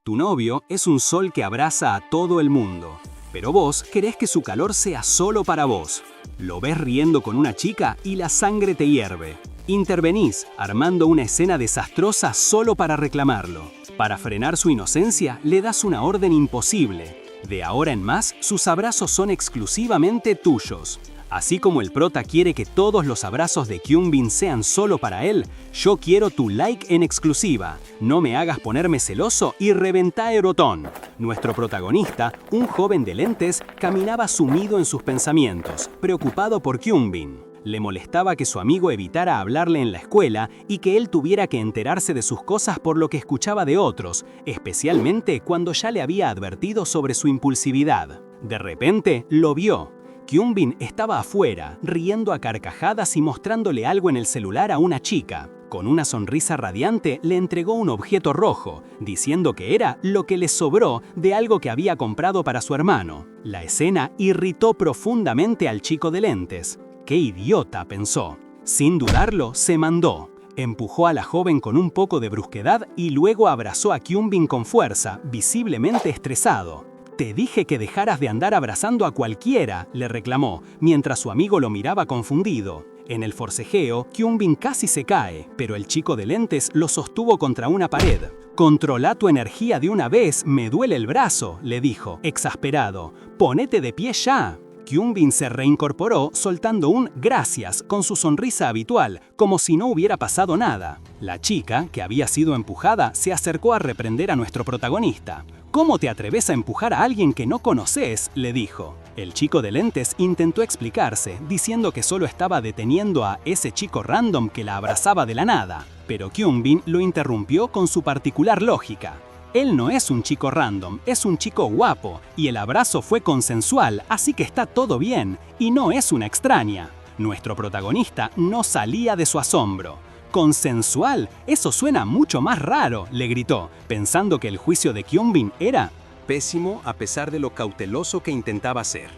Tu novio es un sol que abraza a todo el mundo, pero vos querés que su calor sea solo para vos. Lo ves riendo con una chica y la sangre te hierve. Intervenís, armando una escena desastrosa solo para reclamarlo. Para frenar su inocencia, le das una orden imposible. De ahora en más, sus abrazos son exclusivamente tuyos. Así como el prota quiere que todos los abrazos de Kyungbin sean solo para él, yo quiero tu like en exclusiva. No me hagas ponerme celoso y reventá el botón. Nuestro protagonista, un joven de lentes, caminaba sumido en sus pensamientos, preocupado por Kyungbin. Le molestaba que su amigo evitara hablarle en la escuela y que él tuviera que enterarse de sus cosas por lo que escuchaba de otros, especialmente cuando ya le había advertido sobre su impulsividad. De repente, lo vio. Kyungbin estaba afuera, riendo a carcajadas y mostrándole algo en el celular a una chica. Con una sonrisa radiante, le entregó un objeto rojo, diciendo que era lo que le sobró de algo que había comprado para su hermano. La escena irritó profundamente al chico de lentes. ¡Qué idiota!, pensó. Sin dudarlo, se mandó. Empujó a la joven con un poco de brusquedad y luego abrazó a Kyungbin con fuerza, visiblemente estresado. «Te dije que dejaras de andar abrazando a cualquiera», le reclamó, mientras su amigo lo miraba confundido. En el forcejeo, Kyungbin casi se cae, pero el chico de lentes lo sostuvo contra una pared. «Controla tu energía de una vez, me duele el brazo», le dijo, exasperado. «Ponete de pie ya». Kyungbin se reincorporó soltando un «gracias» con su sonrisa habitual, como si no hubiera pasado nada. La chica, que había sido empujada, se acercó a reprender a nuestro protagonista. «¿Cómo te atreves a empujar a alguien que no conoces?», le dijo. El chico de lentes intentó explicarse, diciendo que solo estaba deteniendo a ese chico random que la abrazaba de la nada. Pero Kyungbin lo interrumpió con su particular lógica. Él no es un chico random, es un chico guapo, y el abrazo fue consensual, así que está todo bien, y no es una extraña. Nuestro protagonista no salía de su asombro. «¿Consensual? Eso suena mucho más raro», le gritó, pensando que el juicio de Kyungbin era pésimo a pesar de lo cauteloso que intentaba ser.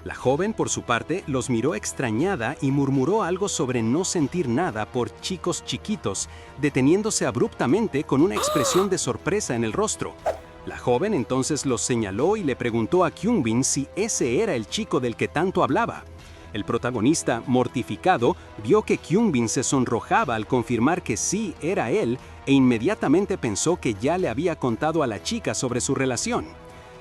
La joven, por su parte, los miró extrañada y murmuró algo sobre no sentir nada por chicos chiquitos, deteniéndose abruptamente con una expresión de sorpresa en el rostro. La joven entonces los señaló y le preguntó a Kyungbin si ese era el chico del que tanto hablaba. El protagonista, mortificado, vio que Kyungbin se sonrojaba al confirmar que sí era él e inmediatamente pensó que ya le había contado a la chica sobre su relación.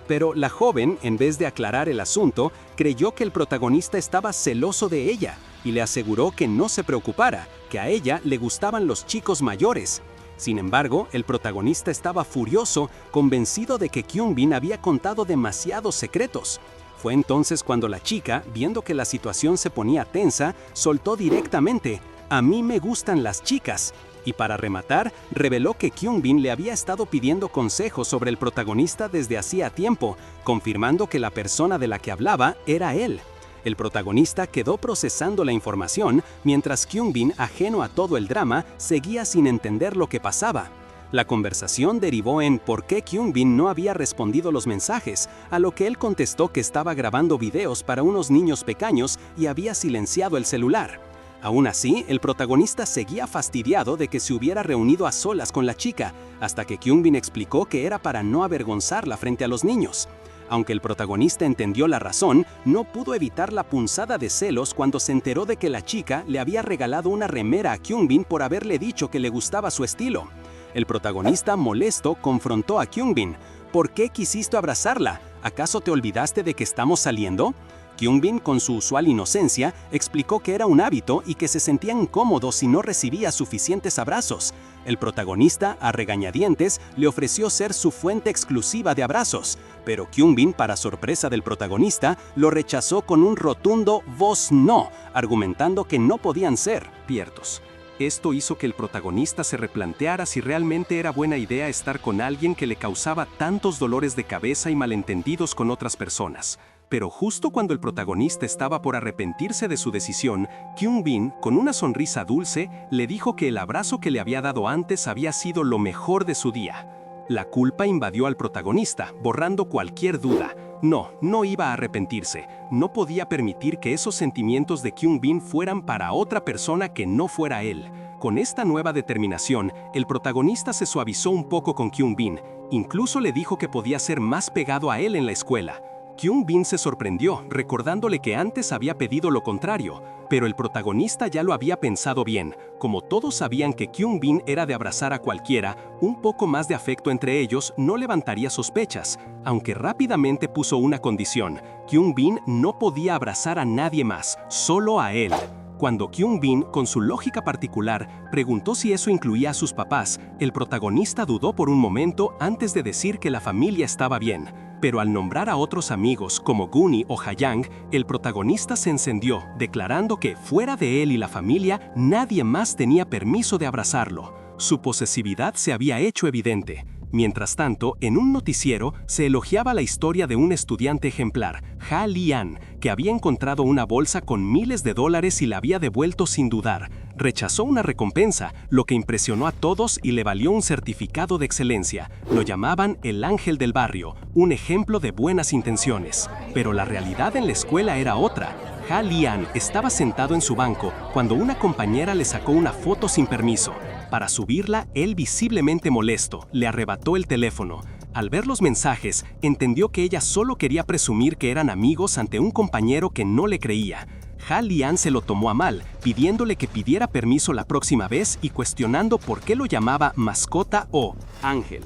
Pero la joven, en vez de aclarar el asunto, creyó que el protagonista estaba celoso de ella y le aseguró que no se preocupara, que a ella le gustaban los chicos mayores. Sin embargo, el protagonista estaba furioso, convencido de que Kyungbin había contado demasiados secretos. Fue entonces cuando la chica, viendo que la situación se ponía tensa, soltó directamente: «A mí me gustan las chicas». Y para rematar, reveló que Kyungbin le había estado pidiendo consejos sobre el protagonista desde hacía tiempo, confirmando que la persona de la que hablaba era él. El protagonista quedó procesando la información, mientras Kyungbin, ajeno a todo el drama, seguía sin entender lo que pasaba. La conversación derivó en por qué Kyungbin no había respondido los mensajes, a lo que él contestó que estaba grabando videos para unos niños pequeños y había silenciado el celular. Aún así, el protagonista seguía fastidiado de que se hubiera reunido a solas con la chica, hasta que Kyungbin explicó que era para no avergonzarla frente a los niños. Aunque el protagonista entendió la razón, no pudo evitar la punzada de celos cuando se enteró de que la chica le había regalado una remera a Kyungbin por haberle dicho que le gustaba su estilo. El protagonista, molesto, confrontó a Kyungbin. «¿Por qué quisiste abrazarla? ¿Acaso te olvidaste de que estamos saliendo?». Kyungbin, con su usual inocencia, explicó que era un hábito y que se sentía incómodo si no recibía suficientes abrazos. El protagonista, a regañadientes, le ofreció ser su fuente exclusiva de abrazos, pero Kyungbin, para sorpresa del protagonista, lo rechazó con un rotundo «vos no», argumentando que no podían ser ciertos. Esto hizo que el protagonista se replanteara si realmente era buena idea estar con alguien que le causaba tantos dolores de cabeza y malentendidos con otras personas. Pero justo cuando el protagonista estaba por arrepentirse de su decisión, Kyungbin, con una sonrisa dulce, le dijo que el abrazo que le había dado antes había sido lo mejor de su día. La culpa invadió al protagonista, borrando cualquier duda. No iba a arrepentirse. No podía permitir que esos sentimientos de Kyungbin fueran para otra persona que no fuera él. Con esta nueva determinación, el protagonista se suavizó un poco con Kyungbin Incluso le dijo que podía ser más pegado a él en la escuela. Kyung-bin se sorprendió, recordándole que antes había pedido lo contrario, pero el protagonista ya lo había pensado bien. Como todos sabían que Kyung-bin era de abrazar a cualquiera, un poco más de afecto entre ellos no levantaría sospechas, aunque rápidamente puso una condición: Kyung-bin no podía abrazar a nadie más, solo a él. Cuando Kyung-bin, con su lógica particular, preguntó si eso incluía a sus papás, el protagonista dudó por un momento antes de decir que la familia estaba bien. Pero al nombrar a otros amigos como Guni o Hayang, el protagonista se encendió, declarando que, fuera de él y la familia, nadie más tenía permiso de abrazarlo. Su posesividad se había hecho evidente. Mientras tanto, en un noticiero se elogiaba la historia de un estudiante ejemplar, Ha Lian, que había encontrado una bolsa con miles de dólares y la había devuelto sin dudar. Rechazó una recompensa, lo que impresionó a todos y le valió un certificado de excelencia. Lo llamaban el ángel del barrio, un ejemplo de buenas intenciones. Pero la realidad en la escuela era otra. Ha Lian estaba sentado en su banco cuando una compañera le sacó una foto sin permiso. Para subirla, él, visiblemente molesto, le arrebató el teléfono. Al ver los mensajes, entendió que ella solo quería presumir que eran amigos ante un compañero que no le creía. Ha Lian se lo tomó a mal, pidiéndole que pidiera permiso la próxima vez y cuestionando por qué lo llamaba mascota o ángel.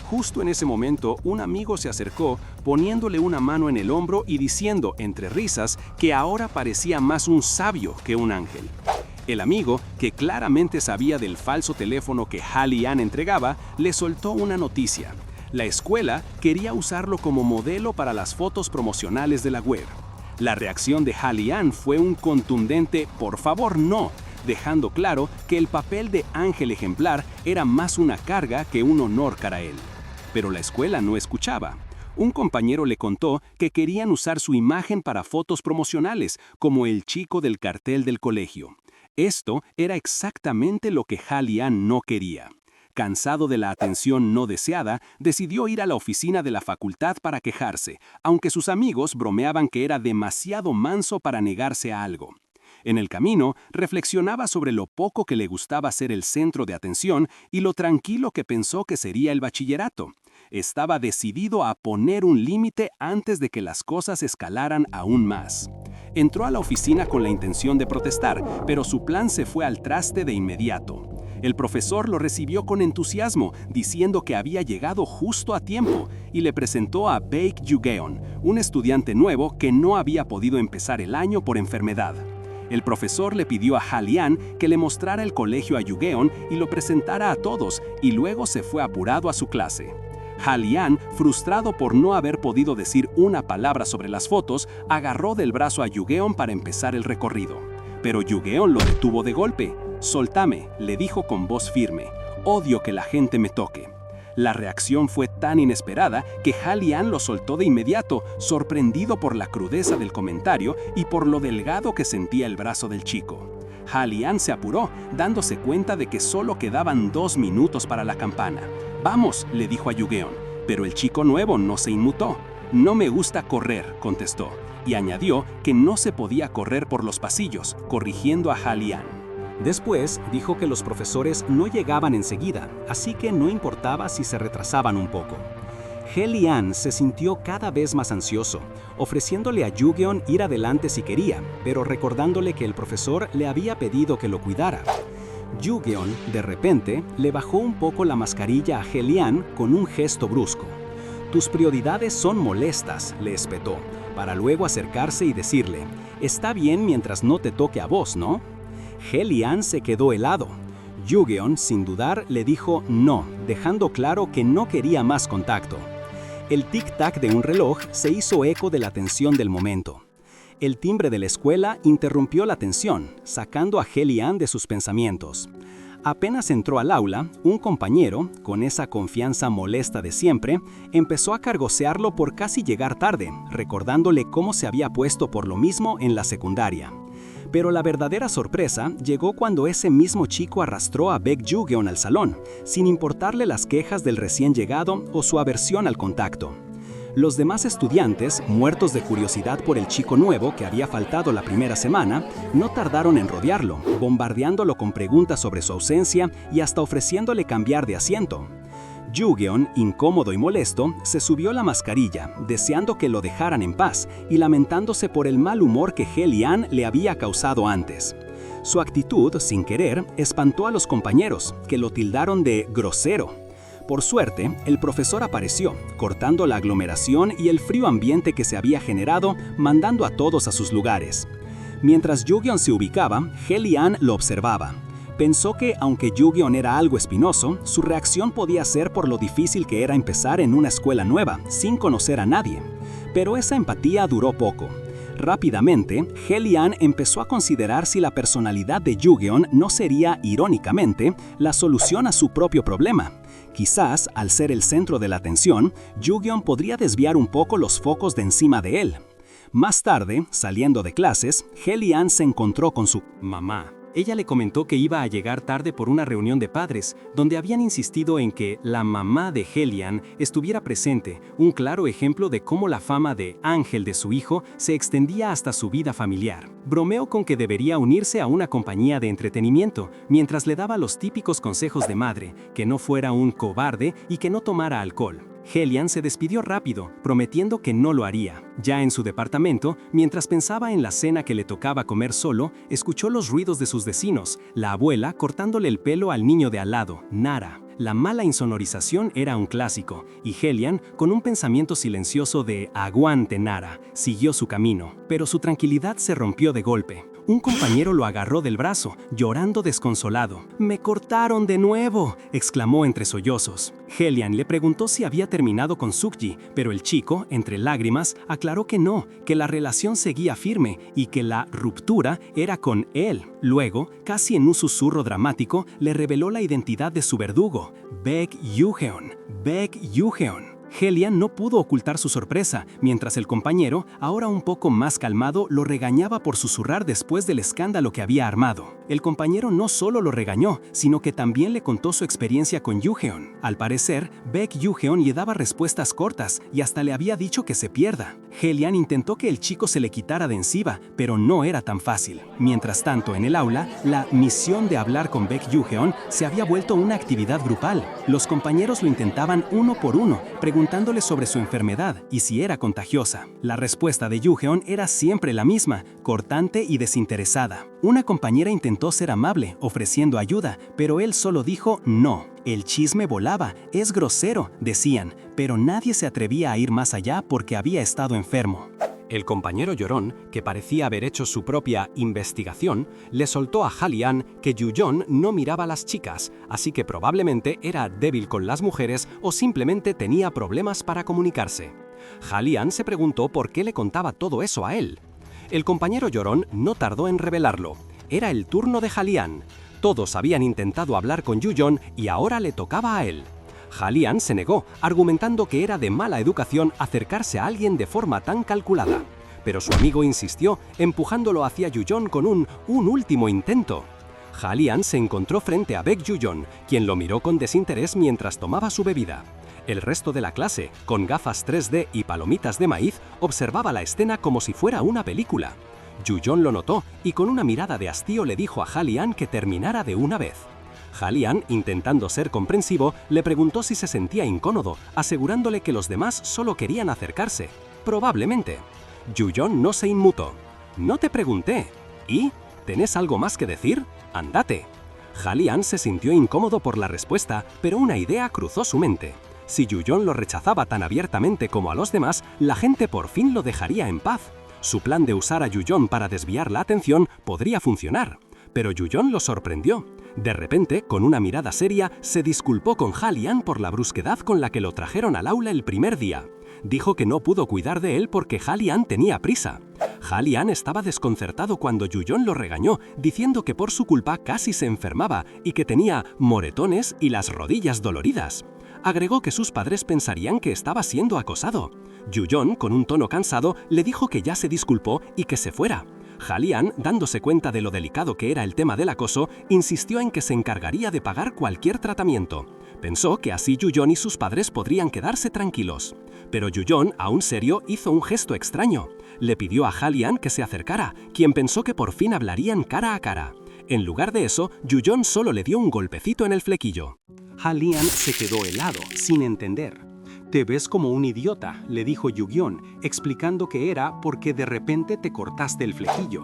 Justo en ese momento, un amigo se acercó, poniéndole una mano en el hombro y diciendo, entre risas, que ahora parecía más un sabio que un ángel. El amigo, que claramente sabía del falso teléfono que Ha Lian entregaba, le soltó una noticia. La escuela quería usarlo como modelo para las fotos promocionales de la web. La reacción de Ha Lian fue un contundente «por favor no», dejando claro que el papel de ángel ejemplar era más una carga que un honor para él. Pero la escuela no escuchaba. Un compañero le contó que querían usar su imagen para fotos promocionales, como el chico del cartel del colegio. Esto era exactamente lo que Ha Lian no quería. Cansado de la atención no deseada, decidió ir a la oficina de la facultad para quejarse, aunque sus amigos bromeaban que era demasiado manso para negarse a algo. En el camino, reflexionaba sobre lo poco que le gustaba ser el centro de atención y lo tranquilo que pensó que sería el bachillerato. Estaba decidido a poner un límite antes de que las cosas escalaran aún más. Entró a la oficina con la intención de protestar, pero su plan se fue al traste de inmediato. El profesor lo recibió con entusiasmo, diciendo que había llegado justo a tiempo, y le presentó a Baek Yugeon, un estudiante nuevo que no había podido empezar el año por enfermedad. El profesor le pidió a Ha Lian que le mostrara el colegio a Yugeon y lo presentara a todos, y luego se fue apurado a su clase. Ha Lian, frustrado por no haber podido decir una palabra sobre las fotos, agarró del brazo a Yugeon para empezar el recorrido. Pero Yugeon lo detuvo de golpe. «Soltame», le dijo con voz firme. «Odio que la gente me toque». La reacción fue tan inesperada que Ha Lian lo soltó de inmediato, sorprendido por la crudeza del comentario y por lo delgado que sentía el brazo del chico. Ha Lian se apuró, dándose cuenta de que solo quedaban 2 minutos para la campana. «Vamos», le dijo a Yugeon, pero el chico nuevo no se inmutó. «No me gusta correr», contestó, y añadió que no se podía correr por los pasillos, corrigiendo a Ha Lian. Después dijo que los profesores no llegaban enseguida, así que no importaba si se retrasaban un poco. He Lian se sintió cada vez más ansioso, ofreciéndole a Yugeon ir adelante si quería, pero recordándole que el profesor le había pedido que lo cuidara. Yugeon, de repente, le bajó un poco la mascarilla a He Lian con un gesto brusco. «Tus prioridades son molestas», le espetó, para luego acercarse y decirle: «Está bien mientras no te toque a vos, ¿no?». He Lian se quedó helado. Yugeon, sin dudar, le dijo no, dejando claro que no quería más contacto. El tic-tac de un reloj se hizo eco de la tensión del momento. El timbre de la escuela interrumpió la tensión, sacando a He Lian de sus pensamientos. Apenas entró al aula, un compañero, con esa confianza molesta de siempre, empezó a cargosearlo por casi llegar tarde, recordándole cómo se había puesto por lo mismo en la secundaria. Pero la verdadera sorpresa llegó cuando ese mismo chico arrastró a Baek Yugeon al salón, sin importarle las quejas del recién llegado o su aversión al contacto. Los demás estudiantes, muertos de curiosidad por el chico nuevo que había faltado la primera semana, no tardaron en rodearlo, bombardeándolo con preguntas sobre su ausencia y hasta ofreciéndole cambiar de asiento. Yu-geon, incómodo y molesto, se subió la mascarilla, deseando que lo dejaran en paz y lamentándose por el mal humor que Hye-lian le había causado antes. Su actitud, sin querer, espantó a los compañeros, que lo tildaron de grosero. Por suerte, el profesor apareció, cortando la aglomeración y el frío ambiente que se había generado, mandando a todos a sus lugares. Mientras Yu-geon se ubicaba, Hye-lian lo observaba. Pensó que, aunque Yu-geon era algo espinoso, su reacción podía ser por lo difícil que era empezar en una escuela nueva, sin conocer a nadie. Pero esa empatía duró poco. Rápidamente, Hye-lian empezó a considerar si la personalidad de Yu-geon no sería, irónicamente, la solución a su propio problema. Quizás, al ser el centro de la atención, Yu-geon podría desviar un poco los focos de encima de él. Más tarde, saliendo de clases, Hye-lian se encontró con su mamá. Ella le comentó que iba a llegar tarde por una reunión de padres, donde habían insistido en que la mamá de Hye-lian estuviera presente, un claro ejemplo de cómo la fama de ángel de su hijo se extendía hasta su vida familiar. Bromeó con que debería unirse a una compañía de entretenimiento, mientras le daba los típicos consejos de madre, que no fuera un cobarde y que no tomara alcohol. Hye-lian se despidió rápido, prometiendo que no lo haría. Ya en su departamento, mientras pensaba en la cena que le tocaba comer solo, escuchó los ruidos de sus vecinos, la abuela cortándole el pelo al niño de al lado, Nara. La mala insonorización era un clásico, y Hye-lian, con un pensamiento silencioso de «aguante, Nara», siguió su camino. Pero su tranquilidad se rompió de golpe. Un compañero lo agarró del brazo, llorando desconsolado. «¡Me cortaron de nuevo!», exclamó entre sollozos. Hye-lian le preguntó si había terminado con Sukji, pero el chico, entre lágrimas, aclaró que no, que la relación seguía firme y que la ruptura era con él. Luego, casi en un susurro dramático, le reveló la identidad de su verdugo, Baek Yu-geon. Baek Yu-geon. Hye-lian no pudo ocultar su sorpresa, mientras el compañero, ahora un poco más calmado, lo regañaba por susurrar después del escándalo que había armado. El compañero no solo lo regañó, sino que también le contó su experiencia con Yu-geon. Al parecer, Baek Yu-geon le daba respuestas cortas y hasta le había dicho que se pierda. Hye-lian intentó que el chico se le quitara de encima, pero no era tan fácil. Mientras tanto, en el aula, la misión de hablar con Baek Yu-geon se había vuelto una actividad grupal. Los compañeros lo intentaban uno por uno, preguntándole sobre su enfermedad y si era contagiosa. La respuesta de Yu-geon era siempre la misma, cortante y desinteresada. Una compañera intentó ser amable, ofreciendo ayuda, pero él solo dijo no. El chisme volaba, es grosero, decían, pero nadie se atrevía a ir más allá porque había estado enfermo. El compañero llorón, que parecía haber hecho su propia investigación, le soltó a Hye-lian que Yu-geon no miraba a las chicas, así que probablemente era débil con las mujeres o simplemente tenía problemas para comunicarse. Hye-lian se preguntó por qué le contaba todo eso a él. El compañero llorón no tardó en revelarlo. Era el turno de Hye-lian. Todos habían intentado hablar con Yu-geon y ahora le tocaba a él. Hye-lian se negó, argumentando que era de mala educación acercarse a alguien de forma tan calculada. Pero su amigo insistió, empujándolo hacia Yu-geon con un último intento. Hye-lian se encontró frente a Baek Yu-geon, quien lo miró con desinterés mientras tomaba su bebida. El resto de la clase, con gafas 3D y palomitas de maíz, observaba la escena como si fuera una película. Yu-geon lo notó y con una mirada de hastío le dijo a Hye-lian que terminara de una vez. Hye-lian, intentando ser comprensivo, le preguntó si se sentía incómodo, asegurándole que los demás solo querían acercarse. Probablemente. Yu-geon no se inmutó. «No te pregunté». «¿Y? ¿Tenés algo más que decir? Andate». Hye-lian se sintió incómodo por la respuesta, pero una idea cruzó su mente. Si Yu-geon lo rechazaba tan abiertamente como a los demás, la gente por fin lo dejaría en paz. Su plan de usar a Yu-geon para desviar la atención podría funcionar. Pero Yu-geon lo sorprendió. De repente, con una mirada seria, se disculpó con Hye-lian por la brusquedad con la que lo trajeron al aula el primer día. Dijo que no pudo cuidar de él porque Hye-lian tenía prisa. Hye-lian estaba desconcertado cuando Yu-geon lo regañó, diciendo que por su culpa casi se enfermaba y que tenía moretones y las rodillas doloridas. Agregó que sus padres pensarían que estaba siendo acosado. Yu-geon, con un tono cansado, le dijo que ya se disculpó y que se fuera. Hye-lian, dándose cuenta de lo delicado que era el tema del acoso, insistió en que se encargaría de pagar cualquier tratamiento. Pensó que así Yu-geon y sus padres podrían quedarse tranquilos. Pero Yu-geon, aún serio, hizo un gesto extraño. Le pidió a Hye-lian que se acercara, quien pensó que por fin hablarían cara a cara. En lugar de eso, Yu-geon solo le dio un golpecito en el flequillo. Ha Lian se quedó helado, sin entender. «Te ves como un idiota», le dijo Yu-Gion, explicando que era porque de repente te cortaste el flequillo.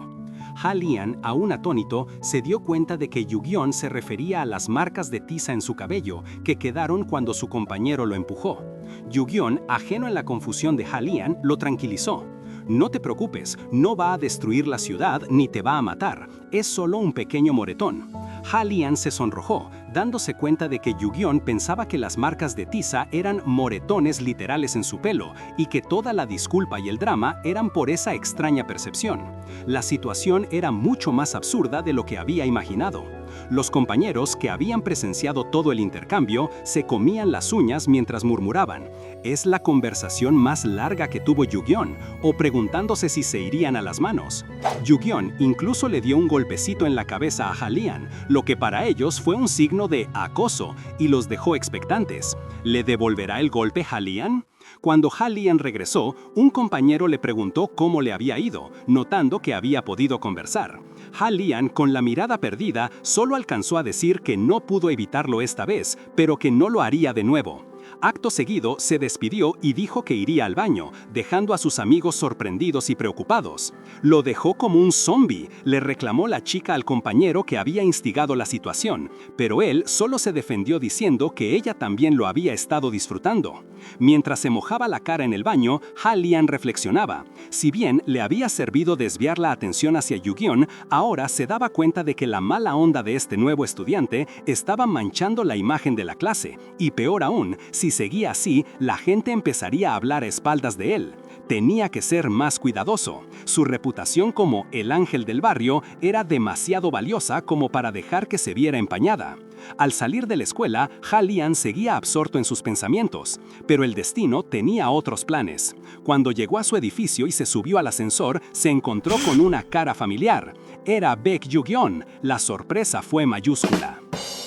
Ha Lian, aún atónito, se dio cuenta de que Yu-Gion se refería a las marcas de tiza en su cabello que quedaron cuando su compañero lo empujó. Yu-Gion, ajeno en la confusión de Ha Lian, lo tranquilizó. «No te preocupes, no va a destruir la ciudad ni te va a matar, es solo un pequeño moretón». Ha Lian se sonrojó, dándose cuenta de que Yu-Gion pensaba que las marcas de tiza eran moretones literales en su pelo y que toda la disculpa y el drama eran por esa extraña percepción. La situación era mucho más absurda de lo que había imaginado. Los compañeros que habían presenciado todo el intercambio se comían las uñas mientras murmuraban: «¿Es la conversación más larga que tuvo Yu-Gion?», o preguntándose si se irían a las manos. Yu-Gion incluso le dio un golpecito en la cabeza a Ha Lian, lo que para ellos fue un signo de acoso y los dejó expectantes. ¿Le devolverá el golpe Ha Lian? Cuando Ha Lian regresó, un compañero le preguntó cómo le había ido, notando que había podido conversar. Ha Lian, con la mirada perdida, solo alcanzó a decir que no pudo evitarlo esta vez, pero que no lo haría de nuevo. Acto seguido, se despidió y dijo que iría al baño, dejando a sus amigos sorprendidos y preocupados. «Lo dejó como un zombi», le reclamó la chica al compañero que había instigado la situación, pero él solo se defendió diciendo que ella también lo había estado disfrutando. Mientras se mojaba la cara en el baño, Ha Lian reflexionaba. Si bien le había servido desviar la atención hacia Yu-Gion, ahora se daba cuenta de que la mala onda de este nuevo estudiante estaba manchando la imagen de la clase, y peor aún, si seguía así, la gente empezaría a hablar a espaldas de él. Tenía que ser más cuidadoso. Su reputación como el ángel del barrio era demasiado valiosa como para dejar que se viera empañada. Al salir de la escuela, Ha Lian seguía absorto en sus pensamientos, pero el destino tenía otros planes. Cuando llegó a su edificio y se subió al ascensor, se encontró con una cara familiar. Era Baek Yu-Gion. La sorpresa fue mayúscula.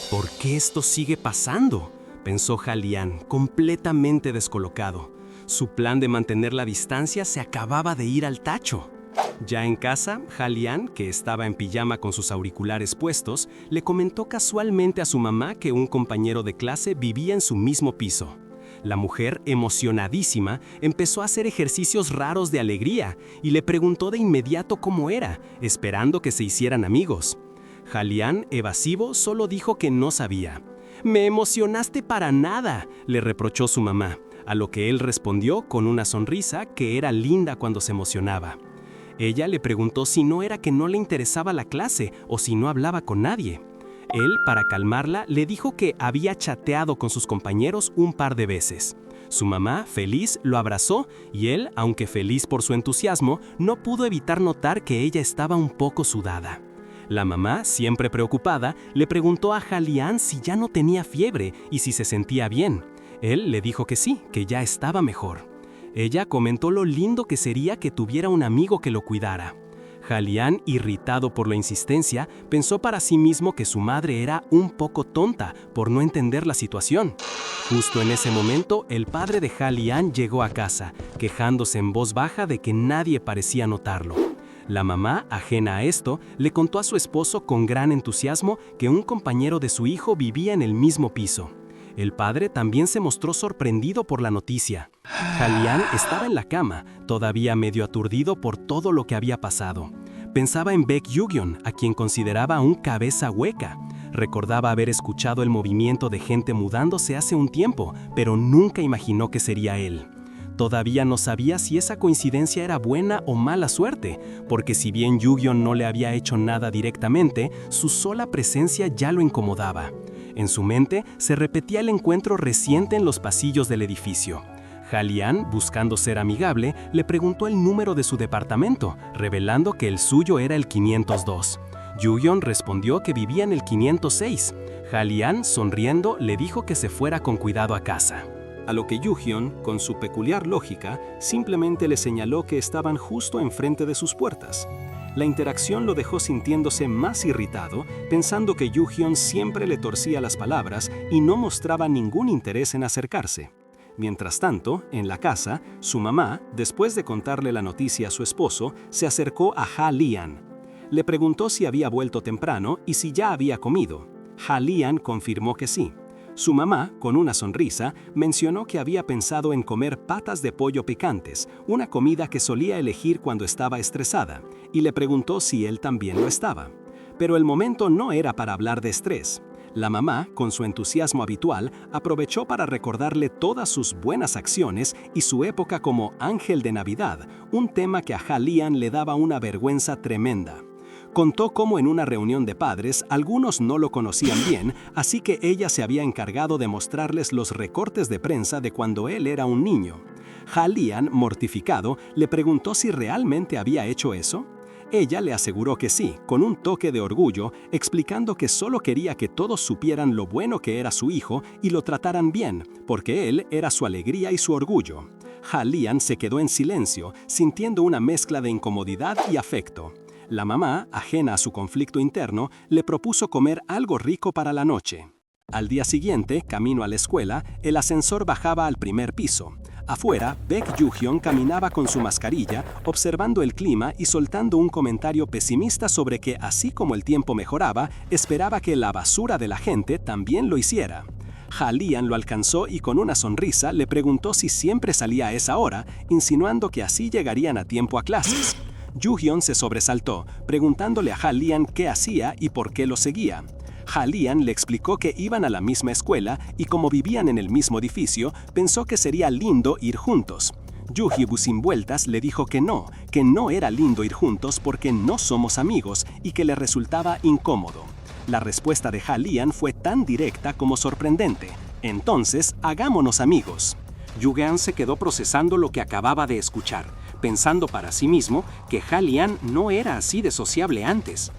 ¿Por qué esto sigue pasando?, pensó Ha Lian, completamente descolocado. Su plan de mantener la distancia se acababa de ir al tacho. Ya en casa, Ha Lian, que estaba en pijama con sus auriculares puestos, le comentó casualmente a su mamá que un compañero de clase vivía en su mismo piso. La mujer, emocionadísima, empezó a hacer ejercicios raros de alegría y le preguntó de inmediato cómo era, esperando que se hicieran amigos. Ha Lian, evasivo, solo dijo que no sabía. «Me emocionaste para nada», le reprochó su mamá, a lo que él respondió con una sonrisa que era linda cuando se emocionaba. Ella le preguntó si no era que no le interesaba la clase o si no hablaba con nadie. Él, para calmarla, le dijo que había chateado con sus compañeros un par de veces. Su mamá, feliz, lo abrazó y él, aunque feliz por su entusiasmo, no pudo evitar notar que ella estaba un poco sudada. La mamá, siempre preocupada, le preguntó a Ha Lian si ya no tenía fiebre y si se sentía bien. Él le dijo que sí, que ya estaba mejor. Ella comentó lo lindo que sería que tuviera un amigo que lo cuidara. Ha Lian, irritado por la insistencia, pensó para sí mismo que su madre era un poco tonta por no entender la situación. Justo en ese momento, el padre de Ha Lian llegó a casa, quejándose en voz baja de que nadie parecía notarlo. La mamá, ajena a esto, le contó a su esposo con gran entusiasmo que un compañero de su hijo vivía en el mismo piso. El padre también se mostró sorprendido por la noticia. Ha Lian estaba en la cama, todavía medio aturdido por todo lo que había pasado. Pensaba en Baek Yu-Gion, a quien consideraba un cabeza hueca. Recordaba haber escuchado el movimiento de gente mudándose hace un tiempo, pero nunca imaginó que sería él. Todavía no sabía si esa coincidencia era buena o mala suerte, porque si bien Yu-Gion no le había hecho nada directamente, su sola presencia ya lo incomodaba. En su mente se repetía el encuentro reciente en los pasillos del edificio. Ha Lian, buscando ser amigable, le preguntó el número de su departamento, revelando que el suyo era el 502. Yu-Gion respondió que vivía en el 506. Ha Lian, sonriendo, le dijo que se fuera con cuidado a casa. A lo que Yu-Gion, con su peculiar lógica, simplemente le señaló que estaban justo enfrente de sus puertas. La interacción lo dejó sintiéndose más irritado, pensando que Yu-Gion siempre le torcía las palabras y no mostraba ningún interés en acercarse. Mientras tanto, en la casa, su mamá, después de contarle la noticia a su esposo, se acercó a Ha Lian. Le preguntó si había vuelto temprano y si ya había comido. Ha Lian confirmó que sí. Su mamá, con una sonrisa, mencionó que había pensado en comer patas de pollo picantes, una comida que solía elegir cuando estaba estresada, y le preguntó si él también lo estaba. Pero el momento no era para hablar de estrés. La mamá, con su entusiasmo habitual, aprovechó para recordarle todas sus buenas acciones y su época como ángel de Navidad, un tema que a Ha-Lian le daba una vergüenza tremenda. Contó cómo en una reunión de padres algunos no lo conocían bien, así que ella se había encargado de mostrarles los recortes de prensa de cuando él era un niño. Ha-Lian, mortificado, le preguntó si realmente había hecho eso. Ella le aseguró que sí, con un toque de orgullo, explicando que solo quería que todos supieran lo bueno que era su hijo y lo trataran bien, porque él era su alegría y su orgullo. Ha-Lian se quedó en silencio, sintiendo una mezcla de incomodidad y afecto. La mamá, ajena a su conflicto interno, le propuso comer algo rico para la noche. Al día siguiente, camino a la escuela, el ascensor bajaba al primer piso. Afuera, Baek Ju-hyun caminaba con su mascarilla, observando el clima y soltando un comentario pesimista sobre que, así como el tiempo mejoraba, esperaba que la basura de la gente también lo hiciera. Ha-Lian lo alcanzó y con una sonrisa le preguntó si siempre salía a esa hora, insinuando que así llegarían a tiempo a clases. Ju-hyun se sobresaltó, preguntándole a Ha-Lian qué hacía y por qué lo seguía. Ha-Lian le explicó que iban a la misma escuela y como vivían en el mismo edificio, pensó que sería lindo ir juntos. Ju-hye sin vueltas le dijo que no era lindo ir juntos porque no somos amigos y que le resultaba incómodo. La respuesta de Ha-Lian fue tan directa como sorprendente. Entonces, hagámonos amigos. Yu-geon se quedó procesando lo que acababa de escuchar, pensando para sí mismo que Ha-Lian no era así de sociable antes.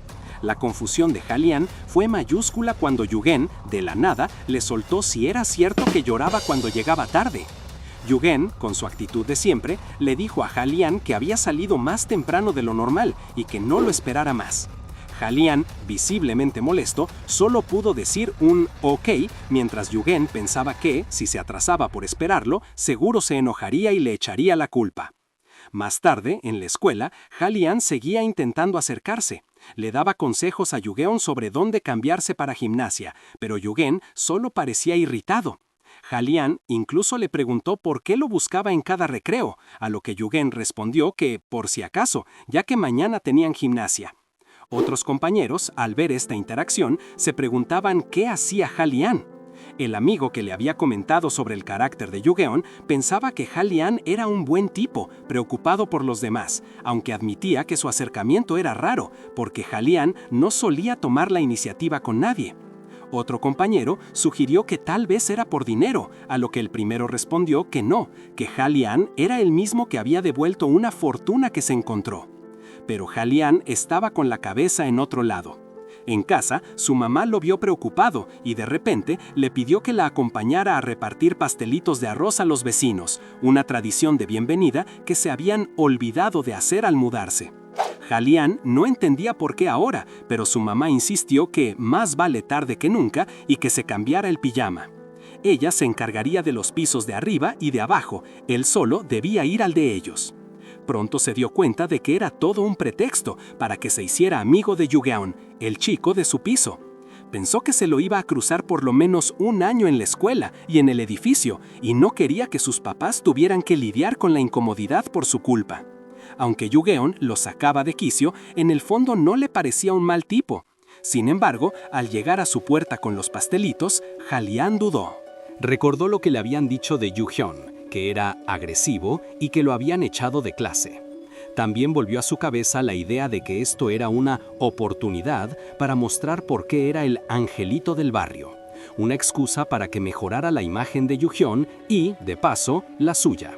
La confusión de Ha-Lian fue mayúscula cuando Yu-geon, de la nada, le soltó si era cierto que lloraba cuando llegaba tarde. Yu-geon, con su actitud de siempre, le dijo a Ha-Lian que había salido más temprano de lo normal y que no lo esperara más. Ha-Lian, visiblemente molesto, solo pudo decir un ok, mientras Yu-geon pensaba que, si se atrasaba por esperarlo, seguro se enojaría y le echaría la culpa. Más tarde, en la escuela, Ha-Lian seguía intentando acercarse. Le daba consejos a Yu-geon sobre dónde cambiarse para gimnasia, pero Yu-geon solo parecía irritado. Ha-Lian incluso le preguntó por qué lo buscaba en cada recreo, a lo que Yu-geon respondió que, por si acaso, ya que mañana tenían gimnasia. Otros compañeros, al ver esta interacción, se preguntaban qué hacía Ha-Lian. El amigo que le había comentado sobre el carácter de Yu-geon pensaba que Ha-Lian era un buen tipo, preocupado por los demás, aunque admitía que su acercamiento era raro, porque Ha-Lian no solía tomar la iniciativa con nadie. Otro compañero sugirió que tal vez era por dinero, a lo que el primero respondió que no, que Ha-Lian era el mismo que había devuelto una fortuna que se encontró. Pero Ha-Lian estaba con la cabeza en otro lado. En casa, su mamá lo vio preocupado y de repente le pidió que la acompañara a repartir pastelitos de arroz a los vecinos, una tradición de bienvenida que se habían olvidado de hacer al mudarse. Ha-Lian no entendía por qué ahora, pero su mamá insistió que más vale tarde que nunca y que se cambiara el pijama. Ella se encargaría de los pisos de arriba y de abajo, él solo debía ir al de ellos. Pronto se dio cuenta de que era todo un pretexto para que se hiciera amigo de Yu-geon, el chico de su piso. Pensó que se lo iba a cruzar por lo menos un año en la escuela y en el edificio, y no quería que sus papás tuvieran que lidiar con la incomodidad por su culpa. Aunque Yu-geon lo sacaba de quicio, en el fondo no le parecía un mal tipo. Sin embargo, al llegar a su puerta con los pastelitos, Ha-Lian dudó. Recordó lo que le habían dicho de Yu-hyun, que era agresivo y que lo habían echado de clase. También volvió a su cabeza la idea de que esto era una oportunidad para mostrar por qué era el angelito del barrio, una excusa para que mejorara la imagen de Yu-hyun y, de paso, la suya.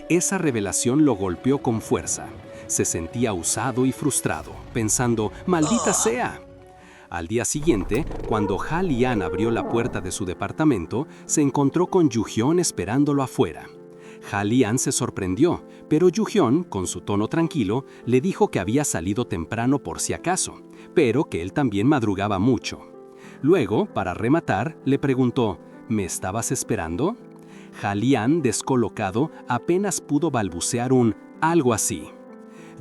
Esa revelación lo golpeó con fuerza. Se sentía usado y frustrado, pensando, ¡maldita sea! Al día siguiente, cuando Ha-Lian abrió la puerta de su departamento, se encontró con Yu-hyun esperándolo afuera. Ha-Lian se sorprendió, pero Yu-hyun, con su tono tranquilo, le dijo que había salido temprano por si acaso, pero que él también madrugaba mucho. Luego, para rematar, le preguntó, ¿me estabas esperando? Ha-Lian, descolocado, apenas pudo balbucear un algo así.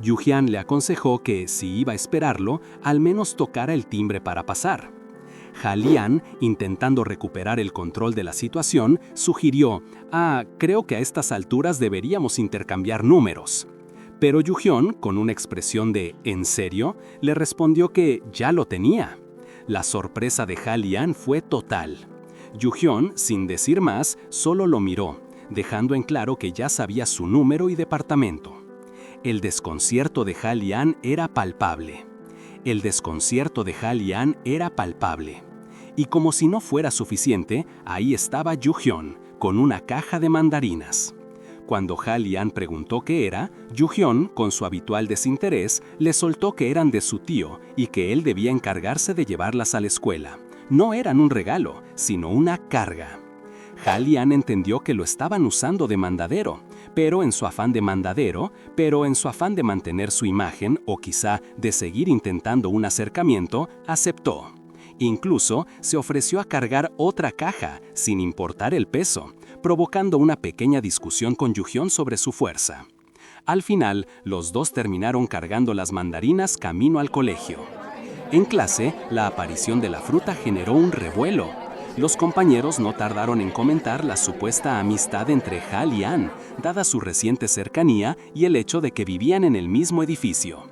Yu-hyun le aconsejó que, si iba a esperarlo, al menos tocara el timbre para pasar. Halian, intentando recuperar el control de la situación, sugirió: creo que a estas alturas deberíamos intercambiar números. Pero Yuhyun, con una expresión de ¿en serio?, le respondió que ya lo tenía. La sorpresa de Halian fue total. Yuhyun, sin decir más, solo lo miró, dejando en claro que ya sabía su número y departamento. El desconcierto de Halian era palpable. Y como si no fuera suficiente, ahí estaba Yuhyun, con una caja de mandarinas. Cuando Halian preguntó qué era, Yuhyun, con su habitual desinterés, le soltó que eran de su tío y que él debía encargarse de llevarlas a la escuela. No eran un regalo, sino una carga. Halian entendió que lo estaban usando de mandadero, pero en su afán de mantener su imagen o quizá de seguir intentando un acercamiento, aceptó. Incluso se ofreció a cargar otra caja, sin importar el peso, provocando una pequeña discusión con Yuhyun sobre su fuerza. Al final, los dos terminaron cargando las mandarinas camino al colegio. En clase, la aparición de la fruta generó un revuelo. Los compañeros no tardaron en comentar la supuesta amistad entre Halian, dada su reciente cercanía y el hecho de que vivían en el mismo edificio.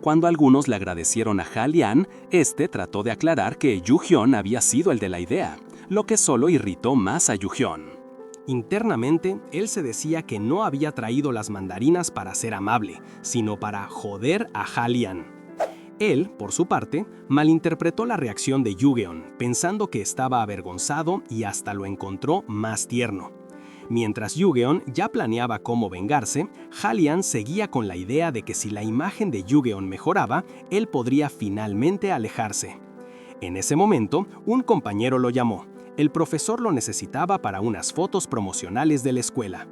Cuando algunos le agradecieron a Halian, este trató de aclarar que Yuhyun había sido el de la idea, lo que solo irritó más a Yuhyun. Internamente, él se decía que no había traído las mandarinas para ser amable, sino para joder a Halian. Él, por su parte, malinterpretó la reacción de Yugeon, pensando que estaba avergonzado y hasta lo encontró más tierno. Mientras Yugeon ya planeaba cómo vengarse, Halian seguía con la idea de que si la imagen de Yugeon mejoraba, él podría finalmente alejarse. En ese momento, un compañero lo llamó. El profesor lo necesitaba para unas fotos promocionales de la escuela.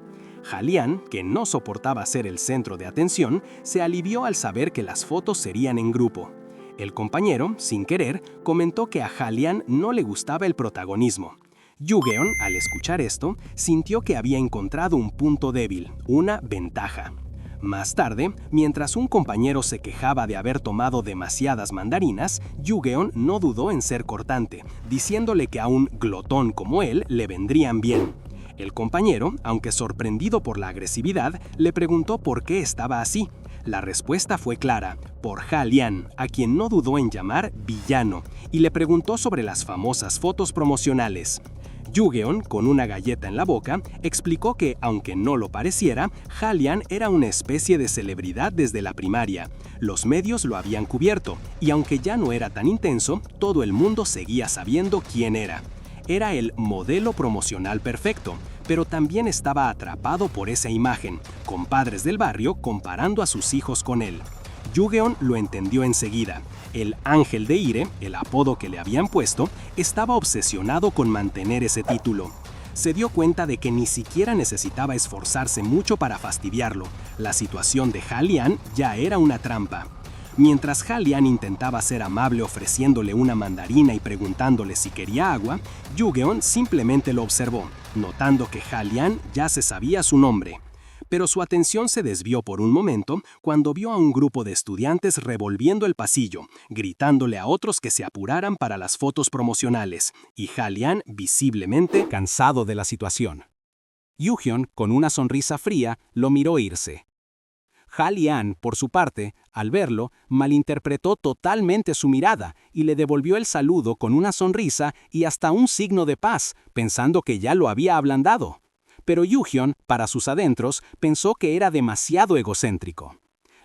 Halian, que no soportaba ser el centro de atención, se alivió al saber que las fotos serían en grupo. El compañero, sin querer, comentó que a Halian no le gustaba el protagonismo. Yugeon, al escuchar esto, sintió que había encontrado un punto débil, una ventaja. Más tarde, mientras un compañero se quejaba de haber tomado demasiadas mandarinas, Yugeon no dudó en ser cortante, diciéndole que a un glotón como él le vendrían bien. El compañero, aunque sorprendido por la agresividad, le preguntó por qué estaba así. La respuesta fue clara: por Halian, a quien no dudó en llamar villano, y le preguntó sobre las famosas fotos promocionales. Yugeon, con una galleta en la boca, explicó que, aunque no lo pareciera, Halian era una especie de celebridad desde la primaria. Los medios lo habían cubierto, y aunque ya no era tan intenso, todo el mundo seguía sabiendo quién era. Era el modelo promocional perfecto, pero también estaba atrapado por esa imagen, con padres del barrio comparando a sus hijos con él. Yugeon lo entendió enseguida. El Ángel de Ire, el apodo que le habían puesto, estaba obsesionado con mantener ese título. Se dio cuenta de que ni siquiera necesitaba esforzarse mucho para fastidiarlo. La situación de Halian ya era una trampa. Mientras Halian intentaba ser amable ofreciéndole una mandarina y preguntándole si quería agua, Yugeon simplemente lo observó, notando que Halian ya se sabía su nombre. Pero su atención se desvió por un momento cuando vio a un grupo de estudiantes revolviendo el pasillo, gritándole a otros que se apuraran para las fotos promocionales, y Halian visiblemente cansado de la situación. Yuhyun, con una sonrisa fría, lo miró irse. Halian, por su parte, al verlo, malinterpretó totalmente su mirada y le devolvió el saludo con una sonrisa y hasta un signo de paz, pensando que ya lo había ablandado. Pero Yuhyun, para sus adentros, pensó que era demasiado egocéntrico.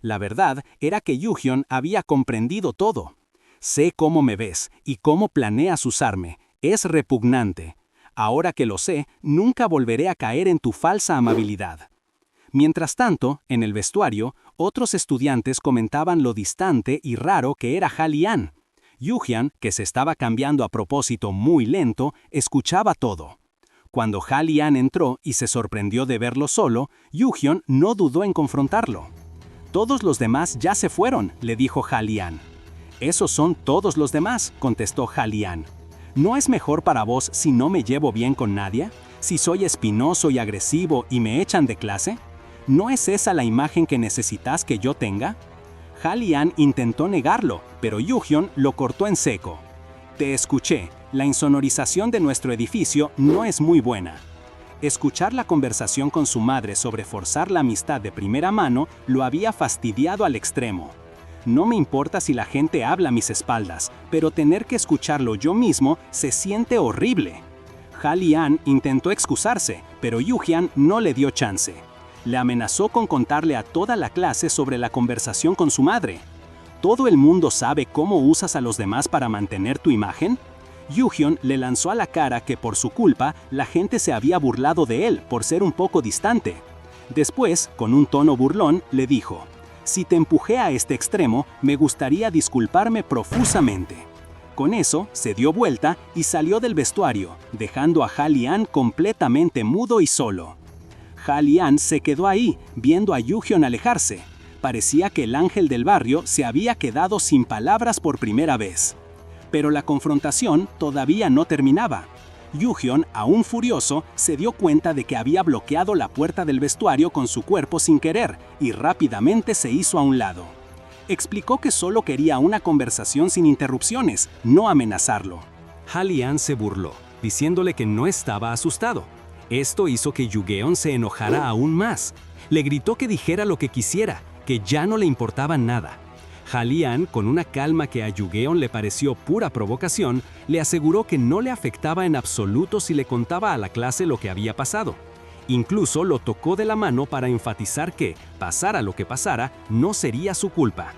La verdad era que Yuhyun había comprendido todo. Sé cómo me ves y cómo planeas usarme. Es repugnante. Ahora que lo sé, nunca volveré a caer en tu falsa amabilidad. Mientras tanto, en el vestuario, otros estudiantes comentaban lo distante y raro que era Halian. Yuhyun, que se estaba cambiando a propósito muy lento, escuchaba todo. Cuando Halian entró y se sorprendió de verlo solo, Yuhyun no dudó en confrontarlo. «Todos los demás ya se fueron», le dijo Halian. «Esos son todos los demás», contestó Halian. «¿No es mejor para vos si no me llevo bien con nadie? ¿Si soy espinoso y agresivo y me echan de clase? ¿No es esa la imagen que necesitas que yo tenga?» Halian intentó negarlo, pero Yuhyun lo cortó en seco. Te escuché. La insonorización de nuestro edificio no es muy buena. Escuchar la conversación con su madre sobre forzar la amistad de primera mano lo había fastidiado al extremo. No me importa si la gente habla a mis espaldas, pero tener que escucharlo yo mismo se siente horrible. Ha-Lian intentó excusarse, pero Yu-Hyun no le dio chance. Le amenazó con contarle a toda la clase sobre la conversación con su madre. ¿Todo el mundo sabe cómo usas a los demás para mantener tu imagen? Yu-Hyun le lanzó a la cara que por su culpa la gente se había burlado de él por ser un poco distante. Después, con un tono burlón, le dijo: «Si te empujé a este extremo, me gustaría disculparme profusamente». Con eso, se dio vuelta y salió del vestuario, dejando a Ha-Lian completamente mudo y solo. Ha-Lian se quedó ahí, viendo a Yu-Hyun alejarse. Parecía que el ángel del barrio se había quedado sin palabras por primera vez. Pero la confrontación todavía no terminaba. Yu-Hyun, aún furioso, se dio cuenta de que había bloqueado la puerta del vestuario con su cuerpo sin querer y rápidamente se hizo a un lado. Explicó que solo quería una conversación sin interrupciones, no amenazarlo. Ha-Lian se burló, diciéndole que no estaba asustado. Esto hizo que Yu-Geon se enojara aún más. Le gritó que dijera lo que quisiera, que ya no le importaba nada. Ha-Lian, con una calma que a Yu-Geon le pareció pura provocación, le aseguró que no le afectaba en absoluto si le contaba a la clase lo que había pasado. Incluso lo tocó de la mano para enfatizar que, pasara lo que pasara, no sería su culpa.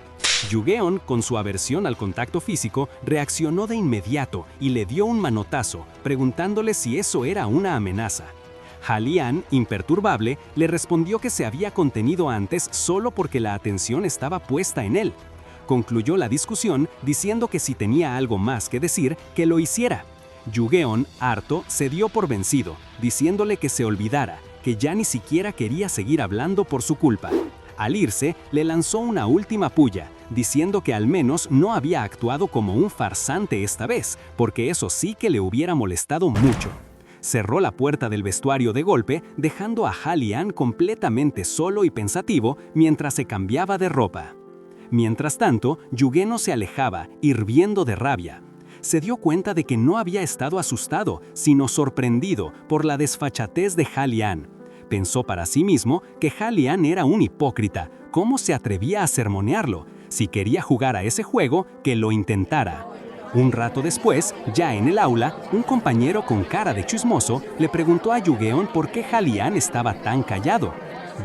Yu-Geon, con su aversión al contacto físico, reaccionó de inmediato y le dio un manotazo, preguntándole si eso era una amenaza. Ha-Lian, imperturbable, le respondió que se había contenido antes solo porque la atención estaba puesta en él. Concluyó la discusión diciendo que si tenía algo más que decir, que lo hiciera. Yu-Geon, harto, se dio por vencido, diciéndole que se olvidara, que ya ni siquiera quería seguir hablando por su culpa. Al irse, le lanzó una última puya, diciendo que al menos no había actuado como un farsante esta vez, porque eso sí que le hubiera molestado mucho. Cerró la puerta del vestuario de golpe, dejando a Ha-Lian completamente solo y pensativo mientras se cambiaba de ropa. Mientras tanto, Yu-Geon se alejaba, hirviendo de rabia. Se dio cuenta de que no había estado asustado, sino sorprendido por la desfachatez de Ha-Lian. Pensó para sí mismo que Ha-Lian era un hipócrita. ¿Cómo se atrevía a sermonearlo? Si quería jugar a ese juego, que lo intentara. Un rato después, ya en el aula, un compañero con cara de chismoso le preguntó a Yu-Geon por qué Ha-Lian estaba tan callado.